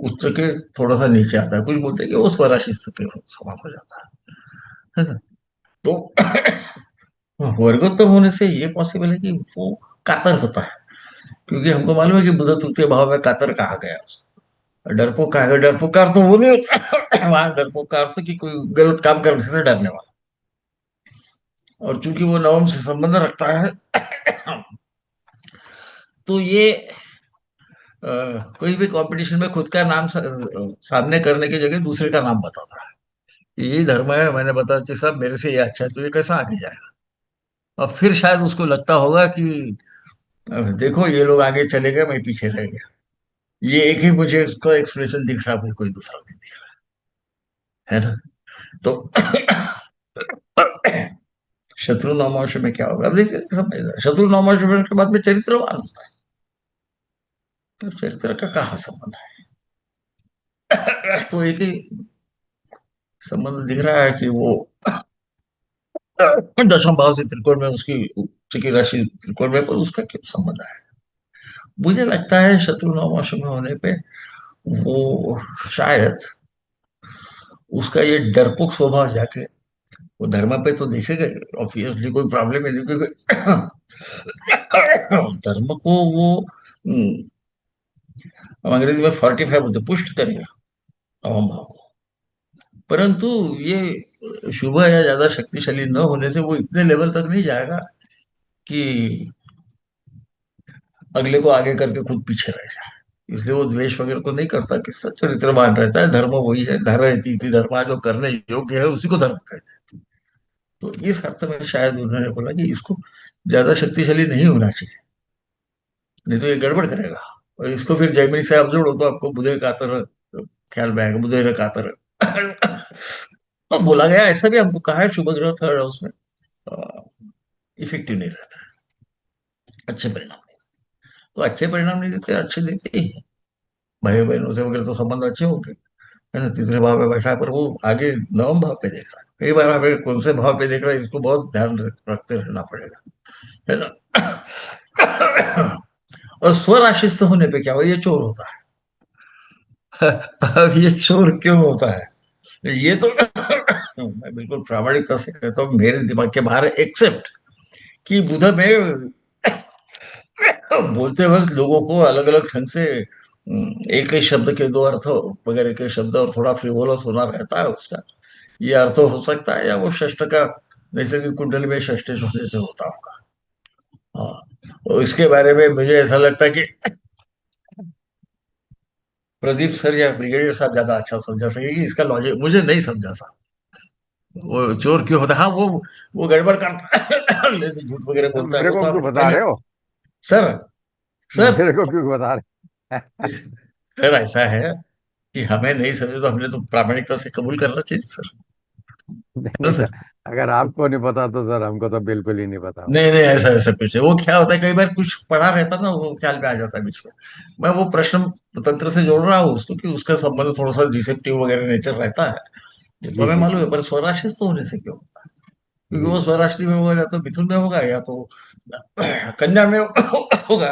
उच्च के थोड़ा सा नीचे आता है, कुछ बोलते हैं कि वो स्वराशिस्त के समान हो जाता है ना। तो वर्गोत्तम होने से ये पॉसिबल है कि वो कातर होता है, क्योंकि हमको मालूम है कि बुध तृतीय भाव में कातर कहा गया उसको। डरपोक कहा गया, डरपोक का अर्थ तो वो नहीं होता वहां डरपोक का अर्थ कि कोई गलत काम करने से डरने वाला। और चूंकि वो नवम से संबंध रखता है तो ये कोई भी कंपटीशन में खुद का नाम सामने करने की जगह दूसरे का नाम बताता है। यही धर्म है, मैंने बताया कि साहब मेरे से ये अच्छा है, तो ये कैसा आगे जाएगा। और फिर शायद उसको लगता होगा कि देखो ये लोग आगे चले गए, मैं पीछे रह गया। ये एक ही मुझे इसका एक्सप्रेशन दिख रहा, मुझे कोई दूसरा नहीं दिख रहा है ना। तो शत्रु नवमांश में क्या होगा, अब देखिए समझ, शत्रु नवमांश के बाद में चरित्रवान होता है। तो चरित्र का कहाँ संबंध है, तो एक ही संबंध दिख रहा है कि वो दशम भाव से त्रिकोण में उसकी उच्च की राशि त्रिकोण में, पर उसका क्यों संबंध है। मुझे लगता है शत्रु नवमांश में होने पे वो शायद उसका ये डरपोक स्वभाव जाके वो धर्म पे तो देखेगा, ऑब्वियसली कोई प्रॉब्लम है नहीं, क्योंकि धर्म को वो हम अंग्रेजी में 45 बोलते पुष्ट करेगा अवम भाव को। परंतु ये शुभ या ज्यादा शक्तिशाली न होने से वो इतने लेवल तक नहीं जाएगा कि अगले को आगे करके खुद पीछे रह जाए। इसलिए वो द्वेष वगैरह तो नहीं करता, कि चरित्रवान रहता है। धर्म वही है, धर्म इति धर्म, जो करने योग्य है उसी को धर्म कहते हैं। तो इस अर्थ में शायद उन्होंने बोला कि इसको ज्यादा शक्तिशाली नहीं होना चाहिए, नहीं तो ये गड़बड़ करेगा। और इसको फिर जयमिनी से आप जोड़ो तो आपको बुधे कातर ख्याल में आएगा, बुधे कातर और बोला गया, ऐसा भी हमको कहा है, शुभ ग्रह थर्ड हाउस में इफेक्टिव नहीं रहता, अच्छे परिणाम नहीं। तो अच्छे परिणाम नहीं देते, अच्छे देते ही हैं। भाई बहनों से वगैरह तो संबंध अच्छे होंगे, है ना। तीसरे भाव में बैठा है, पर वो आगे नवम भाव पे देख रहा है। कई बार हमें कौन से भाव पे देख रहा है इसको बहुत ध्यान रखते रहना पड़ेगा, है ना। और स्वराशिस्त होने पे क्या हो, ये चोर होता है। अब ये चोर क्यों होता है, ये तो मैं बिल्कुल प्रामाणिकता से कहता हूँ, मेरे दिमाग के बाहर, एक्सेप्ट कि बुध में बोलते वक्त लोगों को अलग अलग ढंग से एक ही शब्द के दो अर्थ वगैरह के शब्द और थोड़ा फ्रिवोलस होना रहता है उसका। ये अर्थ हो सकता है, या वो षष्ठ का नैसर्गिक कुंडली में षष्ठ होने से होता होगा। हाँ, और इसके बारे में मुझे ऐसा लगता है कि प्रदीप सर या ब्रिगेडियर साहब ज्यादा अच्छा समझा सकेगी इसका लॉजिक, मुझे नहीं समझा था। वो चोर क्यों होता है, हाँ वो गड़बड़ करता है अगले से झूठ वगैरह अब बोलता है, मेरे वो को तो क्यों आपने बता पहले। रहे हो? सर, सर, मेरे को क्यों बता रहे? सर ऐसा है कि हमें नहीं समझे तो हमने तो प्रामाणिकता से कबूल करना चाहिए सर, नहीं ना नहीं सर। सर, अगर आपको नहीं पता तो सर हमको तो बिल्कुल ही नहीं पता नहीं होगा। नहीं, ऐसा ऐसा कुछ है, वो क्या होता है कई बार कुछ पढ़ा रहता ना, वो ख्याल में आ जाता है बीच में। मैं वो प्रश्न तंत्र से जोड़ रहा हूँ उसको, कि उसका संबंध थोड़ा सा डिसेप्टिव वगैरह नेचर रहता है। ये तो जी हमें जी मालूम जी। है, पर स्वराष्ट्र तो होने से क्यों होता है? क्योंकि जी वो स्वराष्ट्री में होगा, या तो मिथुन में होगा, या तो कन्या में होगा।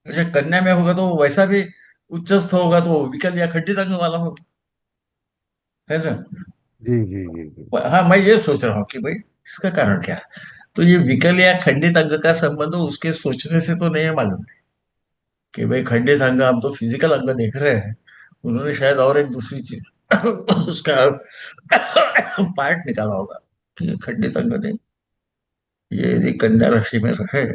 अच्छा, कन्या में होगा तो वैसा भी उच्चस्थ होगा, तो विकल या खंडित अंग वाला होगा, है ना? जी जी जी जी। हाँ, मैं ये सोच रहा हूँ कि भाई इसका कारण क्या है। तो ये विकल या खंडित अंग का संबंध उसके सोचने से तो नहीं है मालूम, कि भाई खंडित अंग, हम तो फिजिकल अंग देख रहे हैं, उन्होंने शायद और एक दूसरी चीज उसका पार्ट निकाला होगा कि खंडित अंग नहीं। ये यदि कन्या राशि में रहे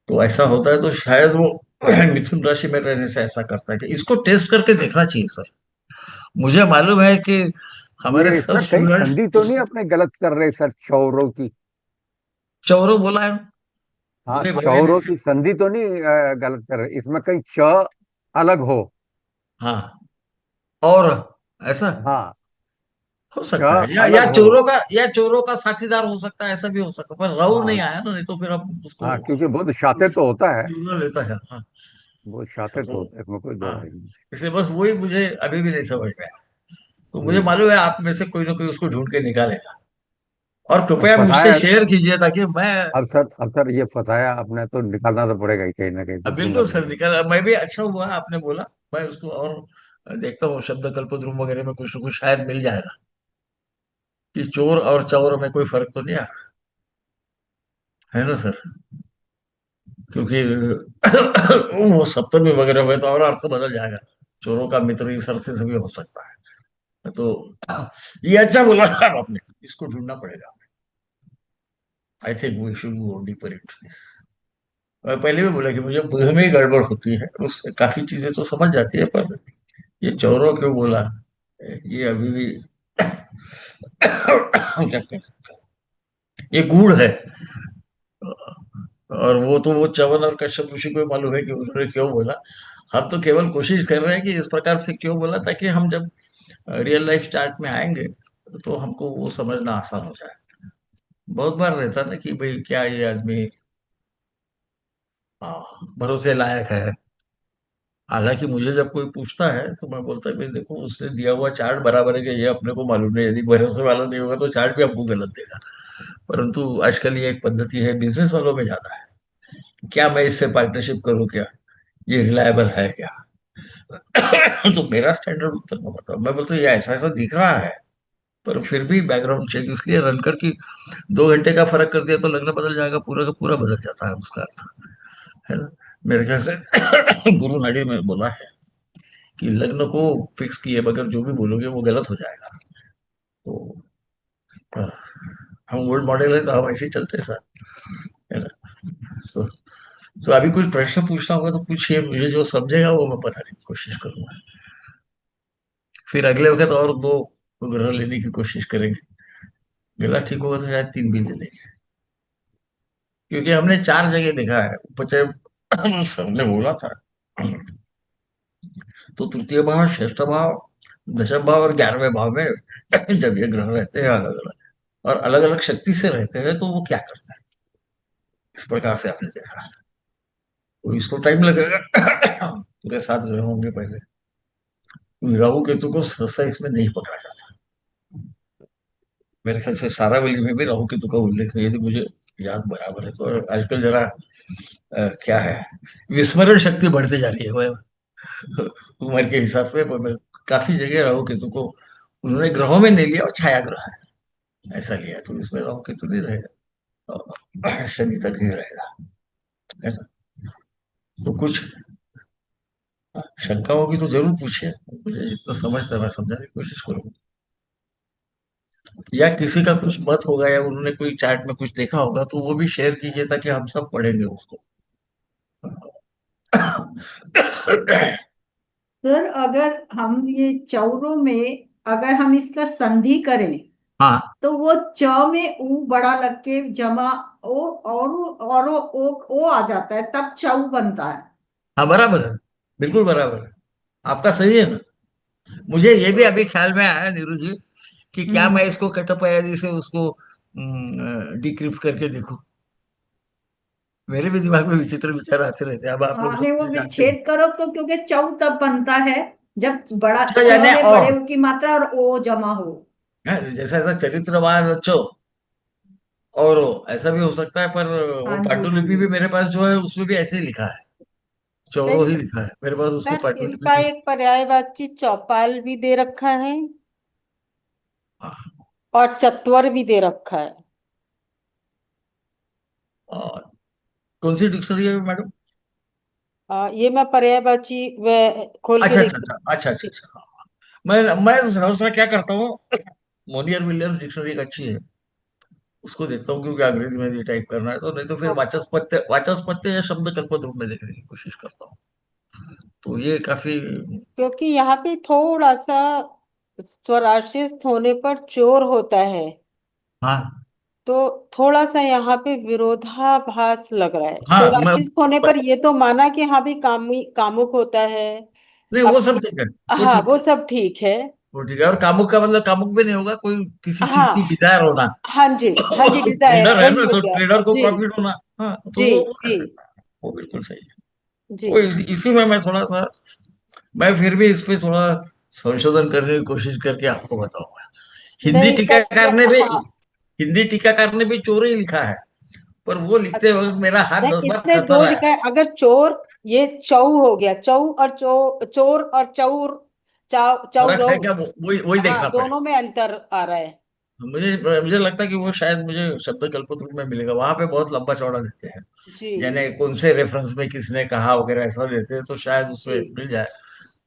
तो ऐसा होता है, तो शायद वो मिथुन राशि में रहने से ऐसा करता है। कि इसको टेस्ट करके देखना चाहिए सर। मुझे मालूम है कि हमारे ये सब इसमें कहीं स्टूडेंट्स संधि तो नहीं अपने गलत कर रहे सर, चौरों की? चौरो बोला है, हाँ, उदय भावे ने। चौरों की संधि तो नहीं गलत कर रहे इसमें, कहीं च अलग हो? हाँ, और ऐसा हाँ, हो च सकता है, अलग हो। या चोरों का साथीदार हो सकता है, ऐसा भी हो सकता है, पर राहुल नहीं हाँ आया ना, नहीं तो फिर हम उसको हाँ, क्योंकि बहुत शातिर तो होता है, चुना लेता है। हाँ, बहुत ऐसा शातिर तो। तो होता है, इसमें कोई दो हाँ, राय नहीं। इसलिए बस वही मुझे अभी भी नहीं समझ में आया। तो मुझे हम्म। मालूम है आप में से कोई ना कोई उसको ढूंढ के निकालेगा, और अब कृपया मुझसे फंसाया, शेयर कीजिए, ताकि मैं। अब सर ये फंसाया आपने तो निकालना तो पड़ेगा ही, कहीं ना कहीं तो ढूंढना बिल्कुल सर, पड़ेगा। निकाल, मैं भी, अच्छा हुआ आपने बोला। मैं उसको और देखता हूँ, शब्द कल्पद्रुम वगैरह में कुछ ना कुछ शायद मिल जाएगा, कि चोर और चौर में कोई फर्क तो नहीं आ रहा है ना सर? क्योंकि वो सप्तमी वगैरह में तो और अर्थ बदल जाएगा। चोरों का मित्र इस अर्थ से भी हो सकता है। तो ये अच्छा बोला यार आपने, इसको ढूंढना पड़ेगा। I think we should go deeper into this. मैं पहले भी बोला कि मुझे बुध में ही गड़बड़ होती है, उससे काफी चीजें तो समझ जाती है, पर ये चौरों क्यों बोला, ये अभी भी क्या कह सकते हैं, ये गूढ़ है। और वो च्यवन और कश्यप ऋषि को मालूम है कि उन्होंने क्यों बोला। हम तो केवल कोशिश कर रहे हैं कि इस प्रकार से क्यों बोला, ताकि हम जब रियल लाइफ चार्ट में आएंगे तो हमको वो समझना आसान हो जाए। बहुत बार रहता ना कि भाई क्या ये आदमी भरोसे लायक है। हालांकि मुझे जब कोई पूछता है तो मैं बोलता है भाई देखो, उसने दिया हुआ चार्ट बराबर है कि ये अपने को मालूम नहीं, यदि भरोसे वाला नहीं होगा तो चार्ट भी आपको गलत देगा। परंतु आजकल ये एक पद्धति है बिजनेस वालों में ज्यादा है, क्या मैं इससे पार्टनरशिप करूं क्या, ये रिलायबल है क्या? तो मेरा स्टैंडर्ड उत्तर मैं बताऊं, मैं बोलता हूँ ये ऐसा ऐसा दिख रहा है, पर फिर भी बैकग्राउंड चेक इसलिए रन कर कि 2 घंटे का फर्क कर दिया तो लग्न बदल जाएगा, पूरा का पूरा बदल जाता है उसका अर्थ, है ना? मेरे ख्याल से गुरु नाड़ी में बोला है कि लग्न को फिक्स किए बगैर जो भी बोलोगे वो गलत हो जाएगा। तो अ, हम ओल्ड मॉडल है तो हम ऐसे ही चलते हैं सर, है ना? तो, तो अभी कुछ प्रश्न पूछना होगा तो पूछिए, मुझे जो समझेगा वो मैं बताने की कोशिश करूंगा। फिर अगले वक्त और 2 ग्रह लेने की कोशिश करेंगे। गला ठीक होगा तो शायद 3 भी ले लेंगे, क्योंकि हमने 4 जगह देखा है उपचय सबने बोला था। तो तृतीय भाव, षष्ठ भाव, दशम भाव और 11वें भाव में जब ये ग्रह रहते हैं अलग अलग, और अलग अलग शक्ति से रहते हैं, तो वो क्या करता है, इस प्रकार से आपने देखा है। तो इसको टाइम लगेगा। पूरे 7 ग्रह होंगे पहले। राहु केतु को सहसा इसमें नहीं पकड़ा जाता। मेरे ख्याल से सारावली में भी राहु केतु का उल्लेख है, यदि मुझे याद बराबर है तो। और आजकल जरा क्या है, विस्मरण शक्ति बढ़ती जा रही है वह, उम्र के हिसाब से। पर मैं काफी जगह राहु केतु को उन्होंने ग्रहों में नहीं लिया, और छाया ग्रह है ऐसा लिया, तो इसमें राहु केतु नहीं रहेगा, और शनि तक ही रहेगा, है ना? तो कुछ शंका होगी तो जरूर पूछिए, मुझे जितना समझता है मैं समझाने की कोशिश करूंगा। या किसी का कुछ मत होगा, या उन्होंने कोई चार्ट में कुछ देखा होगा तो वो भी शेयर कीजिए, ताकि हम सब पढ़ेंगे उसको। सर अगर हम ये चौरों में अगर हम इसका संधि करें हाँ, तो वो च में ऊ बड़ा लग के जमा ओ और ओ आ जाता है, तब चौ बनता है। हाँ, बराबर है, बिल्कुल बराबर है, आपका सही है ना? मुझे ये भी तो अभी ख्याल में आया नीरू जी, कि क्या मैं हम्म। इसको कटपयादी से उसको डिक्रिप्ट करके देखूं। मेरे भी दिमाग में विचित्र विचार आते रहते हैं, अब आप लोग हाँ सब नहीं, वो मुझे जानते हो। विच्छेद करो तो क्योंकि चौ तब बनता है जब बड़ा च च यानी में अ, बड़े ऊ की मात्रा और ओ जमा हो। है, जैसा ऐसा चरित्रवान च और ओ, ऐसा भी हो सकता है, पर वो हाँ जी, हाँ पांडुलिपि जी। भी मेरे पास जो है उसमें भी ऐसे ही लिखा है, चौरो ही चलिए लिखा है मेरे पास, उसको सर, पांडुलिपि इसका भी। एक पर्यायवाची चौपाल भी दे रखा है हाँ, और चत्वर भी दे रखा है। और कौन सी डिक्शनरी है मैडम? ये मैं पर्यायवाची वे खोल के अच्छा देख अच्छा अच्छा रही अच्छा अच्छा थी। अच्छा, हाँ। मैं हमेशा क्या करता हूँ, मोनियर विलियम्स डिक्शनरी एक अच्छी है, उसको देखता हूँ, क्योंकि अंग्रेजी में भी टाइप करना है तो, नहीं तो फिर हाँ, वाचस्पत्य या शब्द कल्पद्रुम रूप में देखने की कोशिश करता हूँ। तो ये काफी। क्योंकि यहाँ पे थोड़ा सा स्वराशिस्त होने पर चोर होता है, हाँ तो थोड़ा सा यहाँ पे विरोधाभास लग रहा है। हाँ, मैं स्वराशिस्त होने पर ये तो माना कि हाँ भी कामुक होता है नहीं, वो सब अपने। ठीक है, वो हाँ, ठीक वो है, सब ठीक है। वो ठीक है। और कामुक का मतलब कामुक भी नहीं होगा, कोई किसी चीज की हाँ, डिजायर होना। हाँ जी, हाँ जी, डिजायर ट्रेडर है वही ना, हो तो गया। ट्रेडर को जी, प्रॉफिट होना। हाँ, तो जी, वो कर जी, सकता है, वो बिल्कुल सही है। जी। वो इसी में मैं थोड़ा सा, मैं फिर भी इस पे थोड़ा संशोधन करने की कोशिश करके आपको बताऊंगा। हिंदी नहीं सर, टीकाकार ने भी, हाँ। हिंदी टीकाकार ने भी चोर ही लिखा है, पर वो लिखते वक्त मेरा हाथ नहीं, 10 बार इसमें दो थरथराया है। लिखा है। अगर चोर, ये चौ हो गया, चौ और चोर और चौर, फर्क चौरौ। है क्या, वही वही हाँ, देखना पड़ेगा। दोनों में अंतर आ रहा है। मुझे मुझे लगता है कि वो शायद मुझे शब्द कल्पतरु में मिलेगा, वहां पे बहुत लंबा चौड़ा देते हैं, जी, यानी कौन से रेफरेंस में किसने कहा वगैरह ऐसा देते हैं, तो शायद उसमें जी, मिल जाए।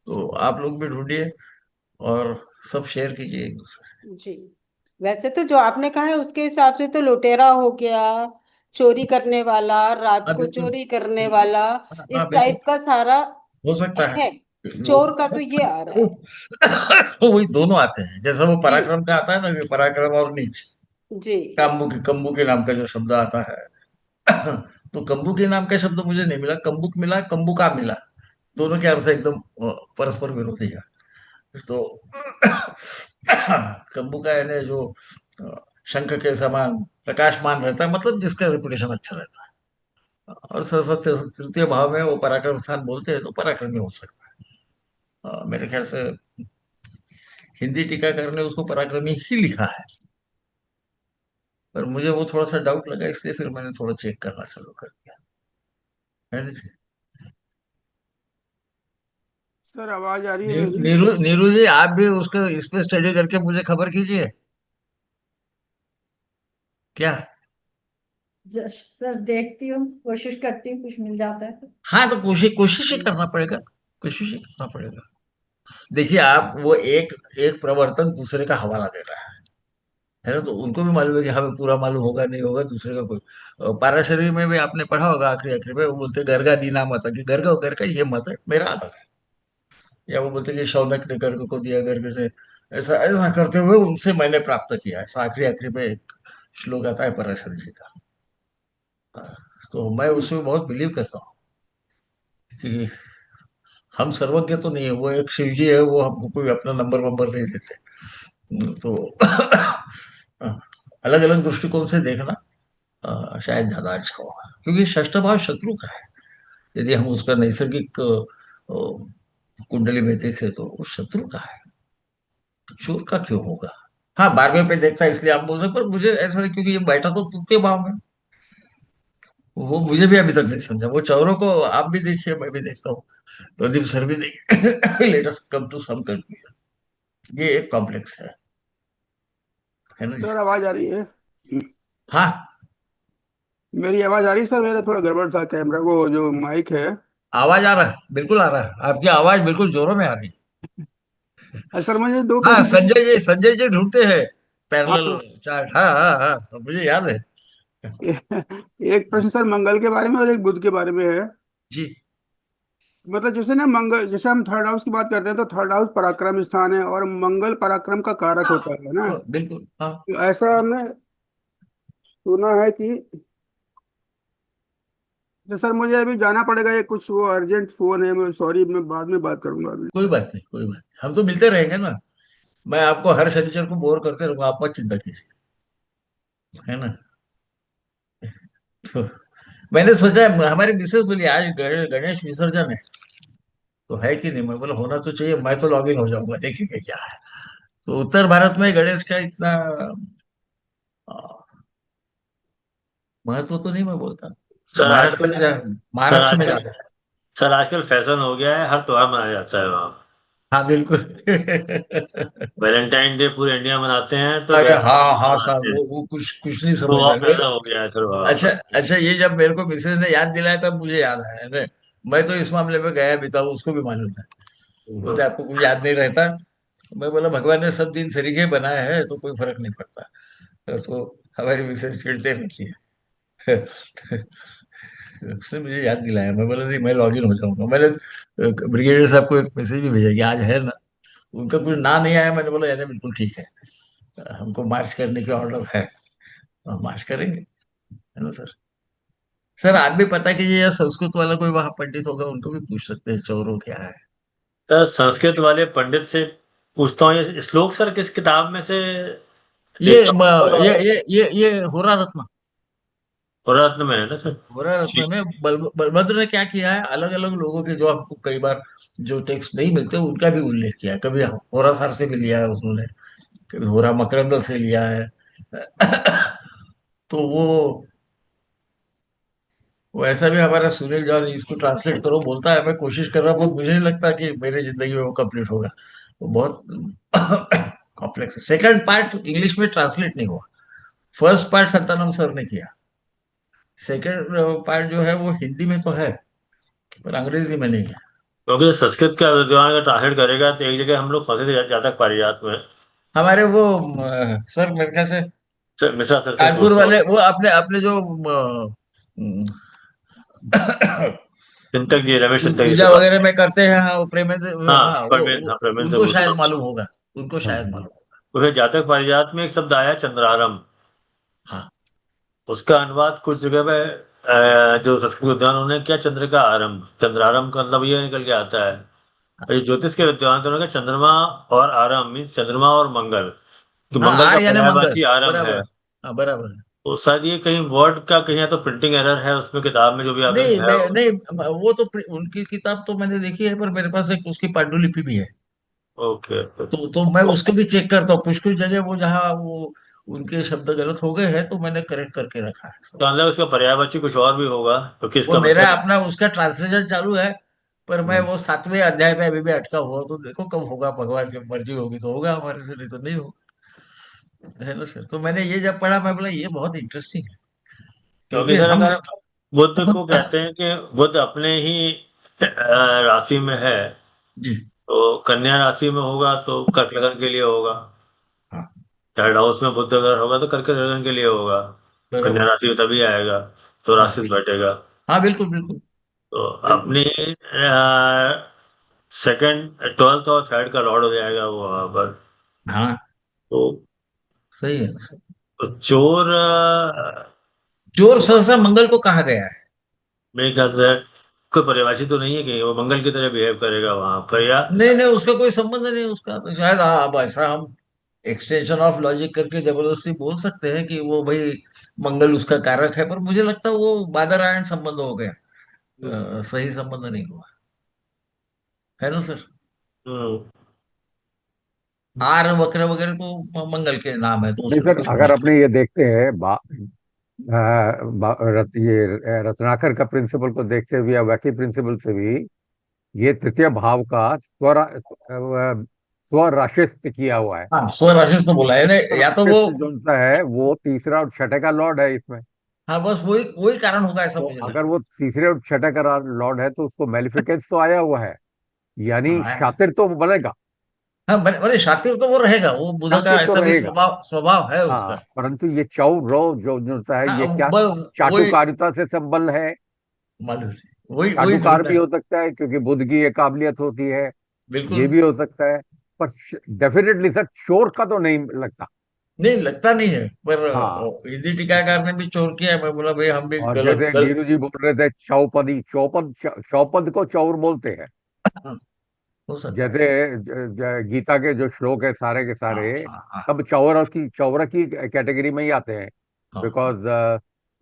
तो आप लोग भी ढूंढिए और सब शेयर कीजिए एक दूसरे से। जी। वैसे तो जो आपने कहा है उसके हिसाब से तो लुटेरा हो गया, चोरी करने वाला, रात हाँ को बिल्कुल, चोरी करने बिल्कुल। वाला, हाँ हाँ, इस बिल्कुल टाइप का सारा हो सकता है। है। वो चोर का तो ये आ रहा है। वही दोनों आते हैं, जैसा वो जी, पराक्रम का आता है ना, कि पराक्रम और नीच, जी, कंबू के नाम का जो शब्द आता है। तो कंबू के नाम का शब्द मुझे नहीं मिला, कंबुक मिला, कंबुका मिला, दोनों के अर्थ एकदम परस्पर विरोधी है। तो कंबुका यानी जो अ, शंख के समान प्रकाशमान रहता है, मतलब जिसका रेपुटेशन अच्छा रहता है। और सरस्वती तृतीय भाव में वो पराक्रम स्थान बोलते हैं, तो पराक्रमी हो सकता है। मेरे ख्याल से हिंदी टीकाकार ने उसको पराक्रमी ही लिखा है, पर मुझे वो थोड़ा सा डाउट लगा, इसलिए फिर मैंने थोड़ा चेक करना चालू कर दिया, है ना जी? सर आवाज आ रही है मेरी? नीरू नीरू जी, आप भी उसको इस पे स्टडी करके मुझे खबर कीजिए क्या। सर देखती हूँ, कोशिश करती हूँ, कुछ मिल जाता है तो। हाँ, तो कोशिश कोशिश ही करना पड़ेगा, कोशिश ही करना पड़ेगा। देखिए, आप वो एक एक प्रवर्तक दूसरे का हवाला दे रहा है ना, तो उनको भी मालूम है कि हमें पूरा मालूम होगा नहीं होगा, दूसरे का कोई पाराशरी में भी आपने पढ़ा होगा, आखिरी आखिरी में वो बोलते हैं, गर्गा दीना मत है, कि गर्ग का ये मत है, मेरा अलग है। या वो बोलते हैं कि शौनक ने गर्ग को दिया, गर्ग ने ऐसा ऐसा करते हुए उनसे मैंने प्राप्त किया है, ऐसा आखिरी आखिरी में एक श्लोक आता है पराशर जी का। तो मैं उसमें बहुत बिलीव करता हूँ कि हम सर्वज्ञ तो नहीं है, वो एक शिव जी है, वो हमको कोई अपना नंबर वंबर नहीं देते। तो अलग अलग दृष्टिकोण से देखना शायद ज्यादा अच्छा होगा, क्योंकि षष्ठ भाव शत्रु का है। यदि हम उसका नैसर्गिक कुंडली में देखें तो वो शत्रु का है, चोर का क्यों होगा? हाँ, 12वें पे देखता है इसलिए आप बोल सकते, पर मुझे ऐसा नहीं, क्योंकि ये बैठा तो तृतीय भाव में, वो मुझे भी अभी तक नहीं समझा। वो चौरों को आप भी देखिए, मैं भी देखता हूँ, प्रदीप सर भी देखिए। Let us come to some conclusion. ये एक कॉम्प्लेक्स है ना जी? सर आवाज आ रही है? हाँ, मेरी आवाज आ रही है सर? मेरा थोड़ा गड़बड़ था, कैमरा को जो माइक है। आवाज आ रहा है, बिल्कुल आ रहा है, आपकी आवाज बिल्कुल जोरों में आ रही है। सर मुझे दो हाँ, प्रश्न पूछे। संजय जी ढूंढते हैं पैरेलल हाँ। चार्ट, हाँ हाँ हाँ, तो मुझे याद है। एक प्रश्न सर मंगल के बारे में और एक बुध के बारे में है। जी मतलब जैसे ना मंगल, जैसे हम थर्ड हाउस की बात करते हैं तो थर्ड हाउस पराक्रम स्थान है और मंगल पराक्रम का कारक होता है ना। बिल्कुल हाँ। तो ऐसा हमने सुना है कि, तो सर मुझे अभी जाना पड़ेगा, ये कुछ वो अर्जेंट फोन है, मैं सॉरी, मैं बाद में बात करूंगा अभी। कोई बात नहीं, कोई बात नहीं, हम तो मिलते रहेंगे ना। मैं आपको हर शनिचर को बोर करते रहूंगा, आप मत चिंता कीजिए, है ना? तो मैंने सोचा, हमारी मिसेस बोली आज गणेश विसर्जन है, तो है कि नहीं? मैं बोला होना तो चाहिए, मैं तो लॉग इन हो जाऊंगा, देखेंगे क्या है। तो उत्तर भारत में गणेश का इतना आ, महत्व तो नहीं मैं बोलता। सर महाराष्ट्र आजकल में सर महाराष्ट्र में आजकल ज्यादा है। सर आजकल फैशन हो गया है, हर त्योहार मनाया जाता है वहाँ। हाँ बिल्कुल। वैलेंटाइन डे पूरे इंडिया मनाते हैं, तो अरे गणेश हाँ हाँ साहब, मनाते हैं। वो कुछ नहीं तो समझना वहाँ ये। फैशन हो गया है सर वहाँ अच्छा पर। अच्छा, ये जब मेरे को मिसेज ने याद दिलाया तब मुझे याद आया अरे, मैं तो इस मामले में गया भी था, उसको भी मालूम था। बोलते आपको कुछ याद नहीं रहता। मैं बोला भगवान ने सब दिन सरीखे बनाए हैं तो कोई फर्क नहीं पड़ता। तो हमारी मिसेज चिढ़ते रहती है। उसने मुझे याद दिलाया, मैं बोला नहीं, मैं लॉग इन हो जाऊंगा। मैंने ब्रिगेडियर साहब को एक मैसेज भी भेजा कि आज है ना। उनका कुछ ना नहीं आया, मैंने बोला यानी बिल्कुल ठीक है, हमको मार्च करने की ऑर्डर है, हम मार्च करेंगे, है ना सर। सर आप भी पता कीजिए, या संस्कृत वाला कोई वहां पंडित होगा उनको भी पूछ सकते हैं चौरो क्या है। सर संस्कृत वाले पंडित से पूछता हूँ, ये श्लोक सर किस किताब में से ये देखता हूँ? ये होरा रत्न। पुरारत्न में है ना सर? होरा रत्न शीश। में बलभद्र ने क्या किया है, अलग अलग लोगों के जो हमको कई बार जो टेक्स्ट नहीं मिलते उनका भी उल्लेख किया है। कभी होरा सार से भी लिया है उन्होंने, कभी होरा मकरंद से लिया है। तो वो ऐसा भी हमारा सुनील जॉन इसको ट्रांसलेट करो बोलता है, मैं कोशिश कर रहा हूँ, मुझे नहीं लगता कि मेरी जिंदगी में वो कंप्लीट होगा। वो बहुत कॉम्प्लेक्स है। सेकंड पार्ट इंग्लिश में ट्रांसलेट नहीं हुआ। फर्स्ट पार्ट सत्यानंद सर ने किया। सेकंड पार्ट जो है वो हिंदी में तो है, पर अंग्रेजी में नहीं है। क्योंकि संस्कृत का विद्वान अगर ट्रांसलेट करेगा तो एक जगह हम लोग फंसे थे जातक पारिजात में। हमारे वो सर मेरे ख्याल से सर मिश्रा सर से कानपुर पूछता हूँ। वाले, वो अपने अपने जो चिंतक जी, रमेश चिंतक जी से पूजा बात। वगैरह में करते हैं, हाँ वो प्रेमेंद्र, हाँ, हाँ प्रवीण, हाँ प्रवीण से उनको पूछता शायद हूँ। मालूम होगा, उनको शायद हम्म। मालूम होगा। उसे जातक पारिजात में एक शब्द आया चंद्रारम। हाँ उसका अनुवाद कुछ जगह पे जो संस्कृत विद्वान उन्होंने किया चंद्र का आरंभ, चंद्रारंभ का मतलब ये निकल के आता है। और ये ज्योतिष के विद्वान थे, उन्होंने कहा चंद्रमा और आरंभ मीन्स चंद्रमा और मंगल, कि हाँ, मंगल का आर यानी मंगल, पर्यायवाची आरंभ है। बराबर। हाँ बराबर है। तो शायद ये कहीं वर्ड का कहीं या तो प्रिंटिंग एरर है उसमें, किताब में जो भी आपने नहीं दिखाया मैं हो। नहीं, वो तो उनकी किताब तो मैंने देखी है, पर मेरे पास एक उसकी पांडुलिपि भी है। ओके। तो मैं उसको भी चेक करता हूँ, कुछ कुछ जगह वो जहाँ वो उनके शब्द गलत हो गए हैं तो मैंने करेक्ट करके रखा है सब। तो अंदर उसका पर्यायवाची कुछ और भी होगा, क्योंकि वो इसका मेरा मतलब। अपना उसका ट्रांसलेशन चालू है, पर मैं हम्म। वो 7वें अध्याय में अभी भी अटका हुआ हूं, तो देखो कब होगा, भगवान की मर्जी होगी तो होगा हमारे से, नहीं तो नहीं होगा, है ना सर। तो मैंने ये जब पढ़ा मैं बोला ये बहुत इंटरेस्टिंग है, क्योंकि क्योंकि सर हम अगर बुद्ध को कहते हैं कि बुद्ध अपने ही राशि में है, जी तो कन्या राशि में होगा तो कर्क लगन के लिए होगा। हाँ थर्ड हाउस में बुद्ध अगर होगा तो कर्क लगन के लिए होगा। कन्या बराबर। राशि में तभी आएगा, तो हाँ राशि से बैठेगा। हाँ बिल्कुल बिल्कुल तो बिल्कुल। अपनी सेकंड, ट्वेल्थ और थर्ड का लॉर्ड हो जाएगा वो वहां पर। हाँ तो, सही है सर। तो चोर चोर सहसा मंगल को कहा गया है। मेरे ख्याल से कोई परिभाषित तो नहीं है कि वो मंगल की तरह बिहेव करेगा वहां पर, या नहीं नहीं, उसका कोई संबंध नहीं उसका, तो शायद हाँ अब ऐसा हम एक्सटेंशन ऑफ लॉजिक करके जबरदस्ती बोल सकते हैं कि वो भाई मंगल उसका कारक है, पर मुझे लगता है वो बादर आयन संबंध हो गया। सही संबंध नहीं हुआ, है ना सर। हम्म। आर वक्र वगैरह तो मंगल के नाम है, तो नहीं उसमें तो सर, कुछ अगर नहीं। अपने ये देखते हैं ये रत्नाकर का प्रिंसिपल को देखते हुए या वैकी प्रिंसिपल से भी, ये तृतीय भाव का स्वराशिस्त किया हुआ है। हाँ स्वराशि से बोला है ने, या तो वो, स्वराशिस्त जो सा है वो तीसरा और छठे का लॉर्ड है इसमें। हाँ बस वही वही कारण होगा ऐसा तो मुझे लगा। अगर वो तीसरे और छठे का लॉर्ड है तो उसको मेलिफिकेंस तो आया हुआ है, यानी हाँ शातिर तो बनेगा। हाँ, अरे शातिर तो वो रहेगा, वो बुध का शातिर तो ऐसा भी रहेगा। स्वभाव स्वभाव है हाँ, उसका। परंतु ये चौ रो जो होता है, हाँ ये क्या वही चाटुकारिता से संबल है। मालूम है, वही वही चाटुकार ढूंढना भी है। हो सकता है क्योंकि बुद्ध की ये काबिलियत होती है, ये बिल्कुल। भी हो सकता है। पर डेफिनेटली सर चोर का तो नहीं लगता। नहीं लगता नहीं है, पर हाँ, हिंदी टीकाकार ने भी चोर किया है, मैं बोला भाई हम भी और गलत जैसे गलत। नीरू जी बोल रहे थे चौपदी, चौपद को चौर बोलते हैं। हो सकता है। जैसे गीता के जो श्लोक है सारे के हाँ सारे हाँ हाँ सब चौर की कैटेगरी में ही आते हैं। हाँ हाँ बिकॉज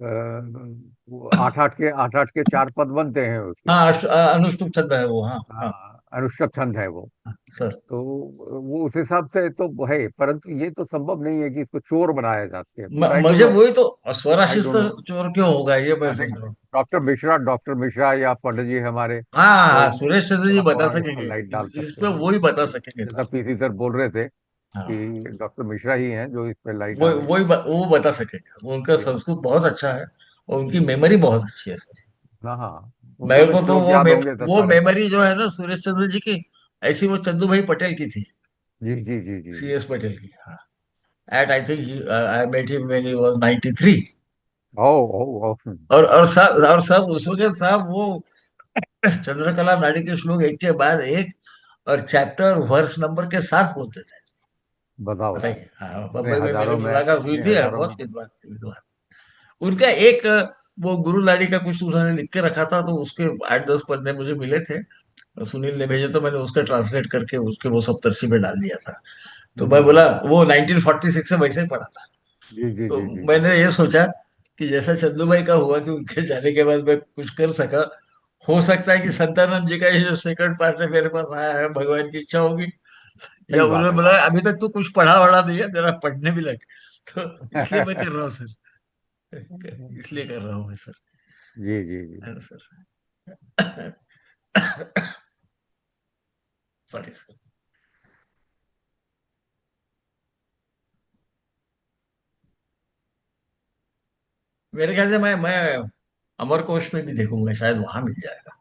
वो आठ आठ के चार पद बनते हैं उसके। हाँ, अनुष्टुप छंद है वो। हाँ हाँ। हाँ, अनुष्ठुप छंद है वो। सर, तो वो उस हिसाब से तो है, परंतु ये तो संभव नहीं है कि इसको चोर बनाया जा सके, बट आई डोंट मुझे नो। वही तो, आई स्वराशिष डोंट तो नो। चोर क्यों होगा, ये मैं सोच नहीं, रहा हूँ। डॉक्टर मिश्रा या पंडित जी हमारे, हाँ हाँ वो हाँ, सुरेश चंद्र जी थोड़ा बता थोड़ा इस पर सकेंगे। लाइट डाल इस सकते पे हैं। वो ही बता सकेंगे जैसा सर। पीसी सर बोल रहे थे हाँ, कि डॉक्टर मिश्रा ही हैं जो इस पे लाइट वो डालेंगे। वो बता सकेंगे, उनका ये संस्कृत बहुत अच्छा है और उनकी मेमोरी बहुत अच्छी है सर। हाँ हाँ, उनको मेरे तो को तो श्लोक याद होंगे तो वो सारे। मेमोरी जो है ना सुरेश चंद्र जी की, ऐसी वो चंदू भाई पटेल की थी। जी जी जी जी सी जी। एस पटेल की। हाँ, at I think I met him when he was 93। Oh oh oh और सब उस वक्त सब वो चंद्रकला नाड़ी के श्लोक एक के बाद एक, और चैप्टर वर्स नंबर के साथ बोलते थे। बताओ, बताइए। हाँ, इतने बम्बई में मेरी हजारों में, मुलाकात हुई इतने थी, हजारों में। बहुत विद्वान थे, विद्वान। उनका एक वो गुरु लाड़ी का कुछ उन्होंने लिख के रखा था, तो उसके 8-10 पन्ने मुझे मिले थे। सुनील ने भेजे तो मैंने उसका ट्रांसलेट करके उसके वो सब तर्शी में डाल दिया था। तो मैं बोला, हम्म। वो 1946 से वैसे ही पढ़ा था। जी जी तो जी जी जी। मैंने ये सोचा कि जैसा चंदू भाई का हुआ कि उनके जाने के बाद मैं कुछ कर सका, हो सकता है कि संतानंद जी का ये जो सेकंड पार्ट है मेरे पास आया है, भगवान की इच्छा होगी। या सही बात उन्होंने है। बोला अभी तक तू कुछ पढ़ा वढ़ा नहीं है, जरा पढ़ने भी लग। तो इसलिए मैं कर रहा हूँ सर। इसलिए कर रहा हूँ मैं सर। जी जी जी। है ना सर। Sorry sir. मेरे ख्याल से मैं अमरकोश में भी देखूंगा, शायद वहां मिल जाएगा।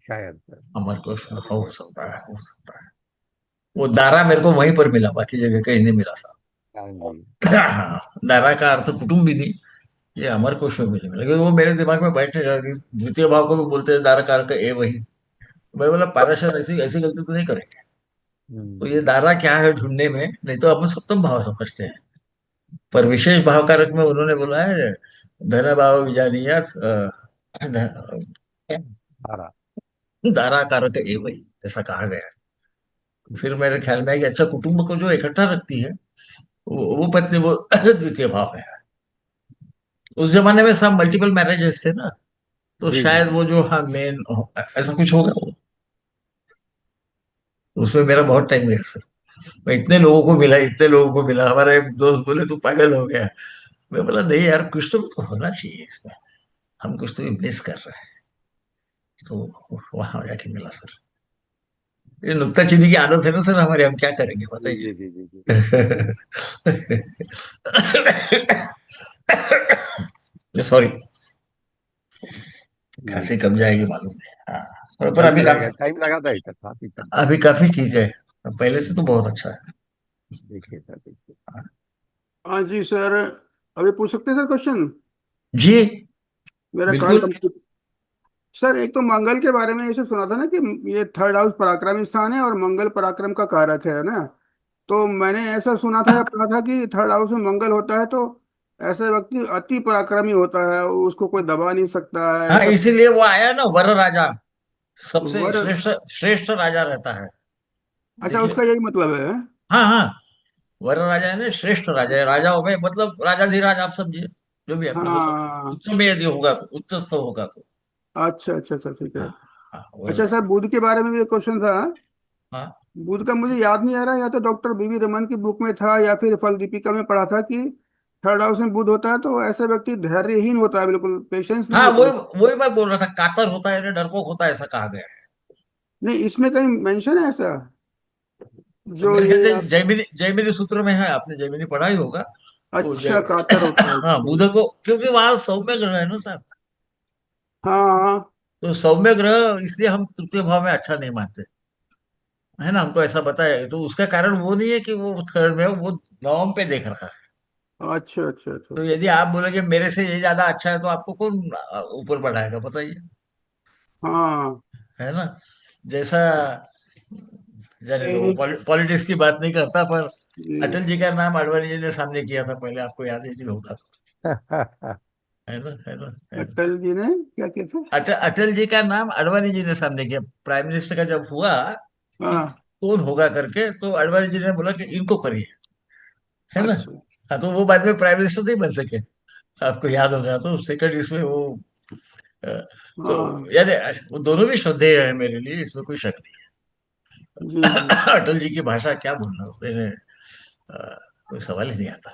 शायद सर। अमरकोश में हो सकता है, हो सकता है। वो दारा मेरे को वहीं पर मिला, बाकी जगह कहीं नहीं मिला साहब। हाँ जी। हाँ, दारा का अर्थ कुटुंब भी नहीं। ये अमरकोश में मुझे मिला, क्योंकि वो मेरे दिमाग में बैठने लगा कि द्वितीय भाव को भी बोलते हैं दारा कार का ए वही। मैं बोला पाराशर ऐसी ऐसी गलती तो नहीं करेंगे। तो ये हम्म। दारा क्या है ढूंढने में, नहीं तो अपन सप्तम भाव समझते हैं। पर विशेष भाव कारक में उन्होंने बोला है धन भाव विजानीय आ रहा। दारा कारक ए वही, ऐसा कहा गया है। फिर मेरे ख्याल में है कि अच्छा, कुटुंब को जो इकट्ठा रखती है वो पत्नी, वो द्वितीय भाव है। उस जमाने में सब मल्टीपल मैरिजेस थे ना, तो जी जी शायद वो जो, हाँ, मेन ऐसा कुछ होगा वो। उसमें मेरा बहुत टाइम गया सर। मैं इतने लोगों को मिला, इतने लोगों को मिला, हमारे एक दोस्त बोले तू पागल हो गया। मैं बोला नहीं यार, कुछ तो होना चाहिए इसमें, हम कुछ तो मिस कर रहे हैं। तो वहां जाके मिला सर। ये नुक्ताचीनी की आदत है ना सर हमारे, हम क्या करेंगे जी बताइए। जी जी जी जी। सॉरी, जी खांसी कब जाएगी मालूम नहीं। हाँ, पर जल्दी अभी जाएगा, काफी, टाइम लगा था इतना, काफी टाइम। अभी काफी ठीक है। पहले से तो बहुत अच्छा है। देखिए सर, देखिए। हाँ जी सर, अभी पूछ सकते हैं सर क्वेश्चन? जी, मेरा कॉल बिल्कुल। कंप्लीट। सर एक तो मंगल के बारे में ऐसे सुना था ना कि ये थर्ड हाउस पराक्रम स्थान है और मंगल पराक्रम का कारक है ना। तो मैंने ऐसा सुना था या पढ़ा था कि थर्ड हाउस में मंगल होता है तो ऐसे व्यक्ति अति पराक्रमी होता है, उसको कोई दबा नहीं सकता है, हाँ, ऐसा। इसीलिए वो आया ना, वर राजा, सबसे वर, श्रेष्ठ श्रेष्ठ राजा रहता है। अच्छा देखिए। उसका यही मतलब है? हाँ हाँ, वर राजा है ना, श्रेष्ठ राजा है, राजाओं में मतलब राजाधिराज आप समझिए, जो भी अपने को हाँ। उच्च में यदि होगा तो, उच्चस्थ होगा तो। अच्छा अच्छा अच्छा, ठीक है। हाँ हाँ, वर अच्छा सर, राजा। बुध के बारे में भी एक क्वेश्चन था। हाँ बुध का मुझे याद नहीं आ रहा, या तो डॉक्टर बीवी रमन की बुक में था या फिर फल दीपिका में पढ़ा था कि थर्ड हाउस में बुध होता है तो ऐसा व्यक्ति धैर्यहीन होता है, बिल्कुल पेशेंस नहीं हाँ, होता वही है। वही मैं बोल रहा था, कातर होता है ना, डरपोक होता है, ऐसा कहा गया है। नहीं, इसमें कहीं मेंशन है ऐसा? तो जो मेरे ख्याल ये से आप, जैमिनी जैमिनी सूत्र में है, आपने जैमिनी पढ़ा ही होगा। तो अच्छा कातर होता है, हाँ, अच्छा। बुध को, क्योंकि वहां सौम्य ग्रह है ना साहब। हाँ हाँ। तो सौम्य ग्रह इसलिए हम तृतीय भाव में अच्छा नहीं मानते, है ना, हमको ऐसा पता है। तो उसका कारण वो नहीं है कि वो थर्ड में है, वो नवम पे देख रहा है। अच्छा अच्छा अच्छा तो अच्छा। यदि आप बोलोगे मेरे से ये ज्यादा अच्छा है, तो आपको कौन ऊपर बढ़ाएगा बताइए। हाँ। है ना। जैसा, जाने दो, वो एक, पॉलिटिक्स की बात नहीं करता, पर जी, अटल जी का नाम आडवाणी जी ने सामने किया था पहले, आपको याद ही नहीं होगा। है ना, है ना, है ना। अटल जी ने क्या किया था? अटल जी का नाम आडवाणी जी ने सामने किया, प्राइम मिनिस्टर का जब हुआ कि हाँ। कौन होगा करके, तो आडवाणी जी ने बोला कि इनको करिए। है ना। अच्छा। हाँ, तो वो बाद में प्राइम मिनिस्टर नहीं बन सके। आपको याद होगा तो सेकंड इसमें वो तो हाँ यानी वो दोनों भी श्रद्धेय है मेरे लिए, इसमें कोई शक नहीं जी जी है। अटल जी की भाषा क्या बोलना, मैंने कोई सवाल ही नहीं आता।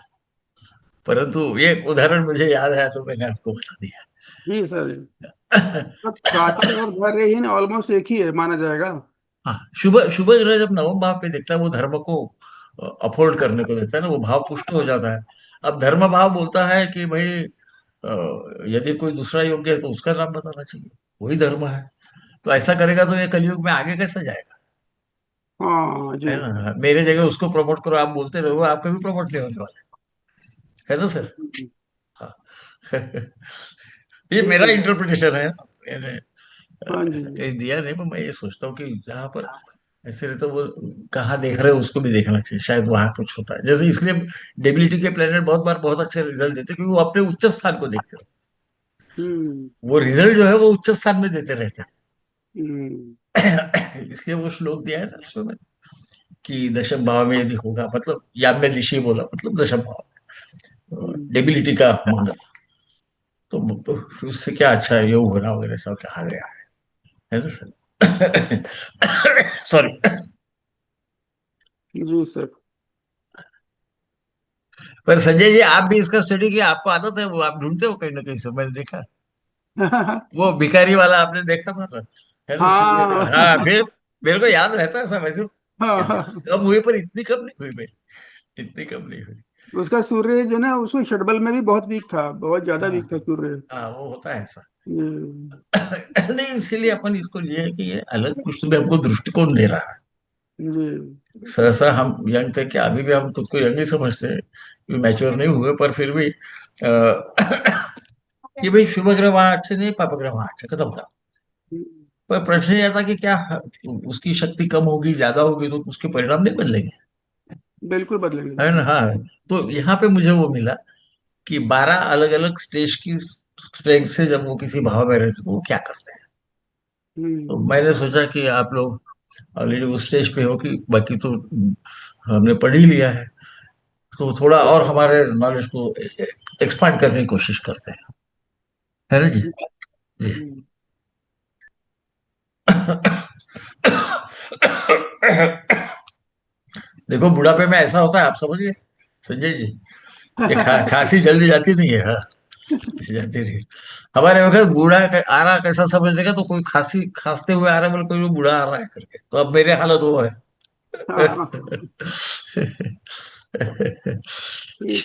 परंतु ये उदाहरण मुझे याद आया तो मैंने आपको बता दिया। जी सर। तो कातर और धैर्यहीन ऑलमोस्ट एक ही है माना जाएगा। हाँ, शुभ शुभ ग्रह जब नवम भाव पे देखता है वो धर्म को अपहोल्ड करने को देता है ना, वो भाव पुष्ट हो जाता है। अब धर्म भाव बोलता है कि भाई यदि कोई दूसरा योग्य है तो उसका नाम बताना चाहिए, वही धर्म है। तो ऐसा करेगा तो ये कलयुग में आगे कैसे जाएगा? हाँ जी। है ना, मेरे जगह उसको प्रमोट करो आप बोलते रहो, आप कभी प्रमोट नहीं होने वाले, है ना सर? हाँ। ये ठीक मेरा है। इंटरप्रिटेशन है, मैंने हाँ जी। ऐसा कहीं दिया नहीं, पर मैं ये सोचता हूँ कि जहाँ पर ऐसे रहते वो कहाँ देख रहे हो उसको भी देखना चाहिए, शायद वहां कुछ होता है। जैसे इसलिए डेबिलिटी के प्लेनेट बहुत बार बहुत अच्छे रिजल्ट देते हैं, क्योंकि वो अपने उच्च स्थान को देखते हो। हम्म वो रिजल्ट जो है वो उच्च स्थान में देते रहते हम्म हैं। इसलिए वो श्लोक दिया है ना उसमें कि दशम भाव में यदि होगा, मतलब या में दिशी बोला, मतलब दशम भाव हम्म। डेबिलिटी का मंगल, तो उससे क्या अच्छा योग होना वगैरह सब कहा गया है ना सर? सॉरी। जी सर। पर संजय जी आप भी इसका स्टडी किया, आपको आदत है, वो आप ढूंढते हो कहीं ना कहीं से, मैंने देखा। वो भिखारी वाला आपने देखा था ना, है ना सूर्य का? हाँ हाँ, फिर मेरे को याद रहता है सब ऐसे। हाँ। कम हुई पर इतनी कम नहीं हुई भाई, इतनी कम नहीं हुई। उसका सूर्य जो ना उसको षटबल में भी बहुत वीक था, बहुत ज्यादा हाँ वीक था सूर्य। हाँ, वो होता है ऐसा। हम्म, नहीं, इसीलिए अपन इसको लिए है कि ये अलग कुछ भी हमको दृष्टिकोण दे रहा है। जी सहसा हम यंग थे क्या, अभी भी हम खुद को यंग ही समझते हैं, मैच्योर नहीं हुए, पर फिर भी कि भाई शुभ ग्रह वहां अच्छे नहीं, पाप ग्रह वहां अच्छे, खत्म था। पर प्रश्न ये था कि क्या उसकी शक्ति कम होगी ज्यादा होगी तो उसके परिणाम नहीं बदलेंगे? बिल्कुल बदलेंगे। है ना? हाँ। तो यहाँ पे मुझे वो मिला कि 12 अलग अलग स्टेज की स्ट्रेंथ से जब वो किसी भाव में रहते तो वो क्या करते हैं। तो हम्म मैंने सोचा कि आप लोग ऑलरेडी उस स्टेज पे हो कि बाकी तो हमने पढ़ ही लिया है, तो थोड़ा और हमारे नॉलेज को एक्सपांड करने की कोशिश करते हैं, है ना जी? जी। हम्म। देखो बुढ़ापे में ऐसा होता है, आप समझिए संजय जी, ये खांसी जल्दी जाती नहीं है। हाँ, जाती नहीं। हमारे वक्त बूढ़ा आ रहा कैसा समझ लेगा, तो कोई खांसी खांसते हुए आ रहा है, बोले कोई बूढ़ा आ रहा है करके, तो अब मेरे हालत वो है। हाँ ठीक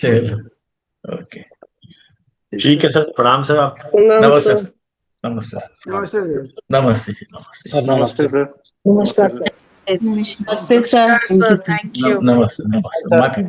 है। चलो, ओके। ठीक ठीक सर। है सर, प्रणाम सर आप। नमस्ते सर। नमस्ते सर। नमस्ते सर। नमस्ते जी, नमस्ते। सर नमस्ते सर। नमस्कार सर। नमस्ते सर, थैंक यू सर। नमस्ते, नमस्ते, माफी।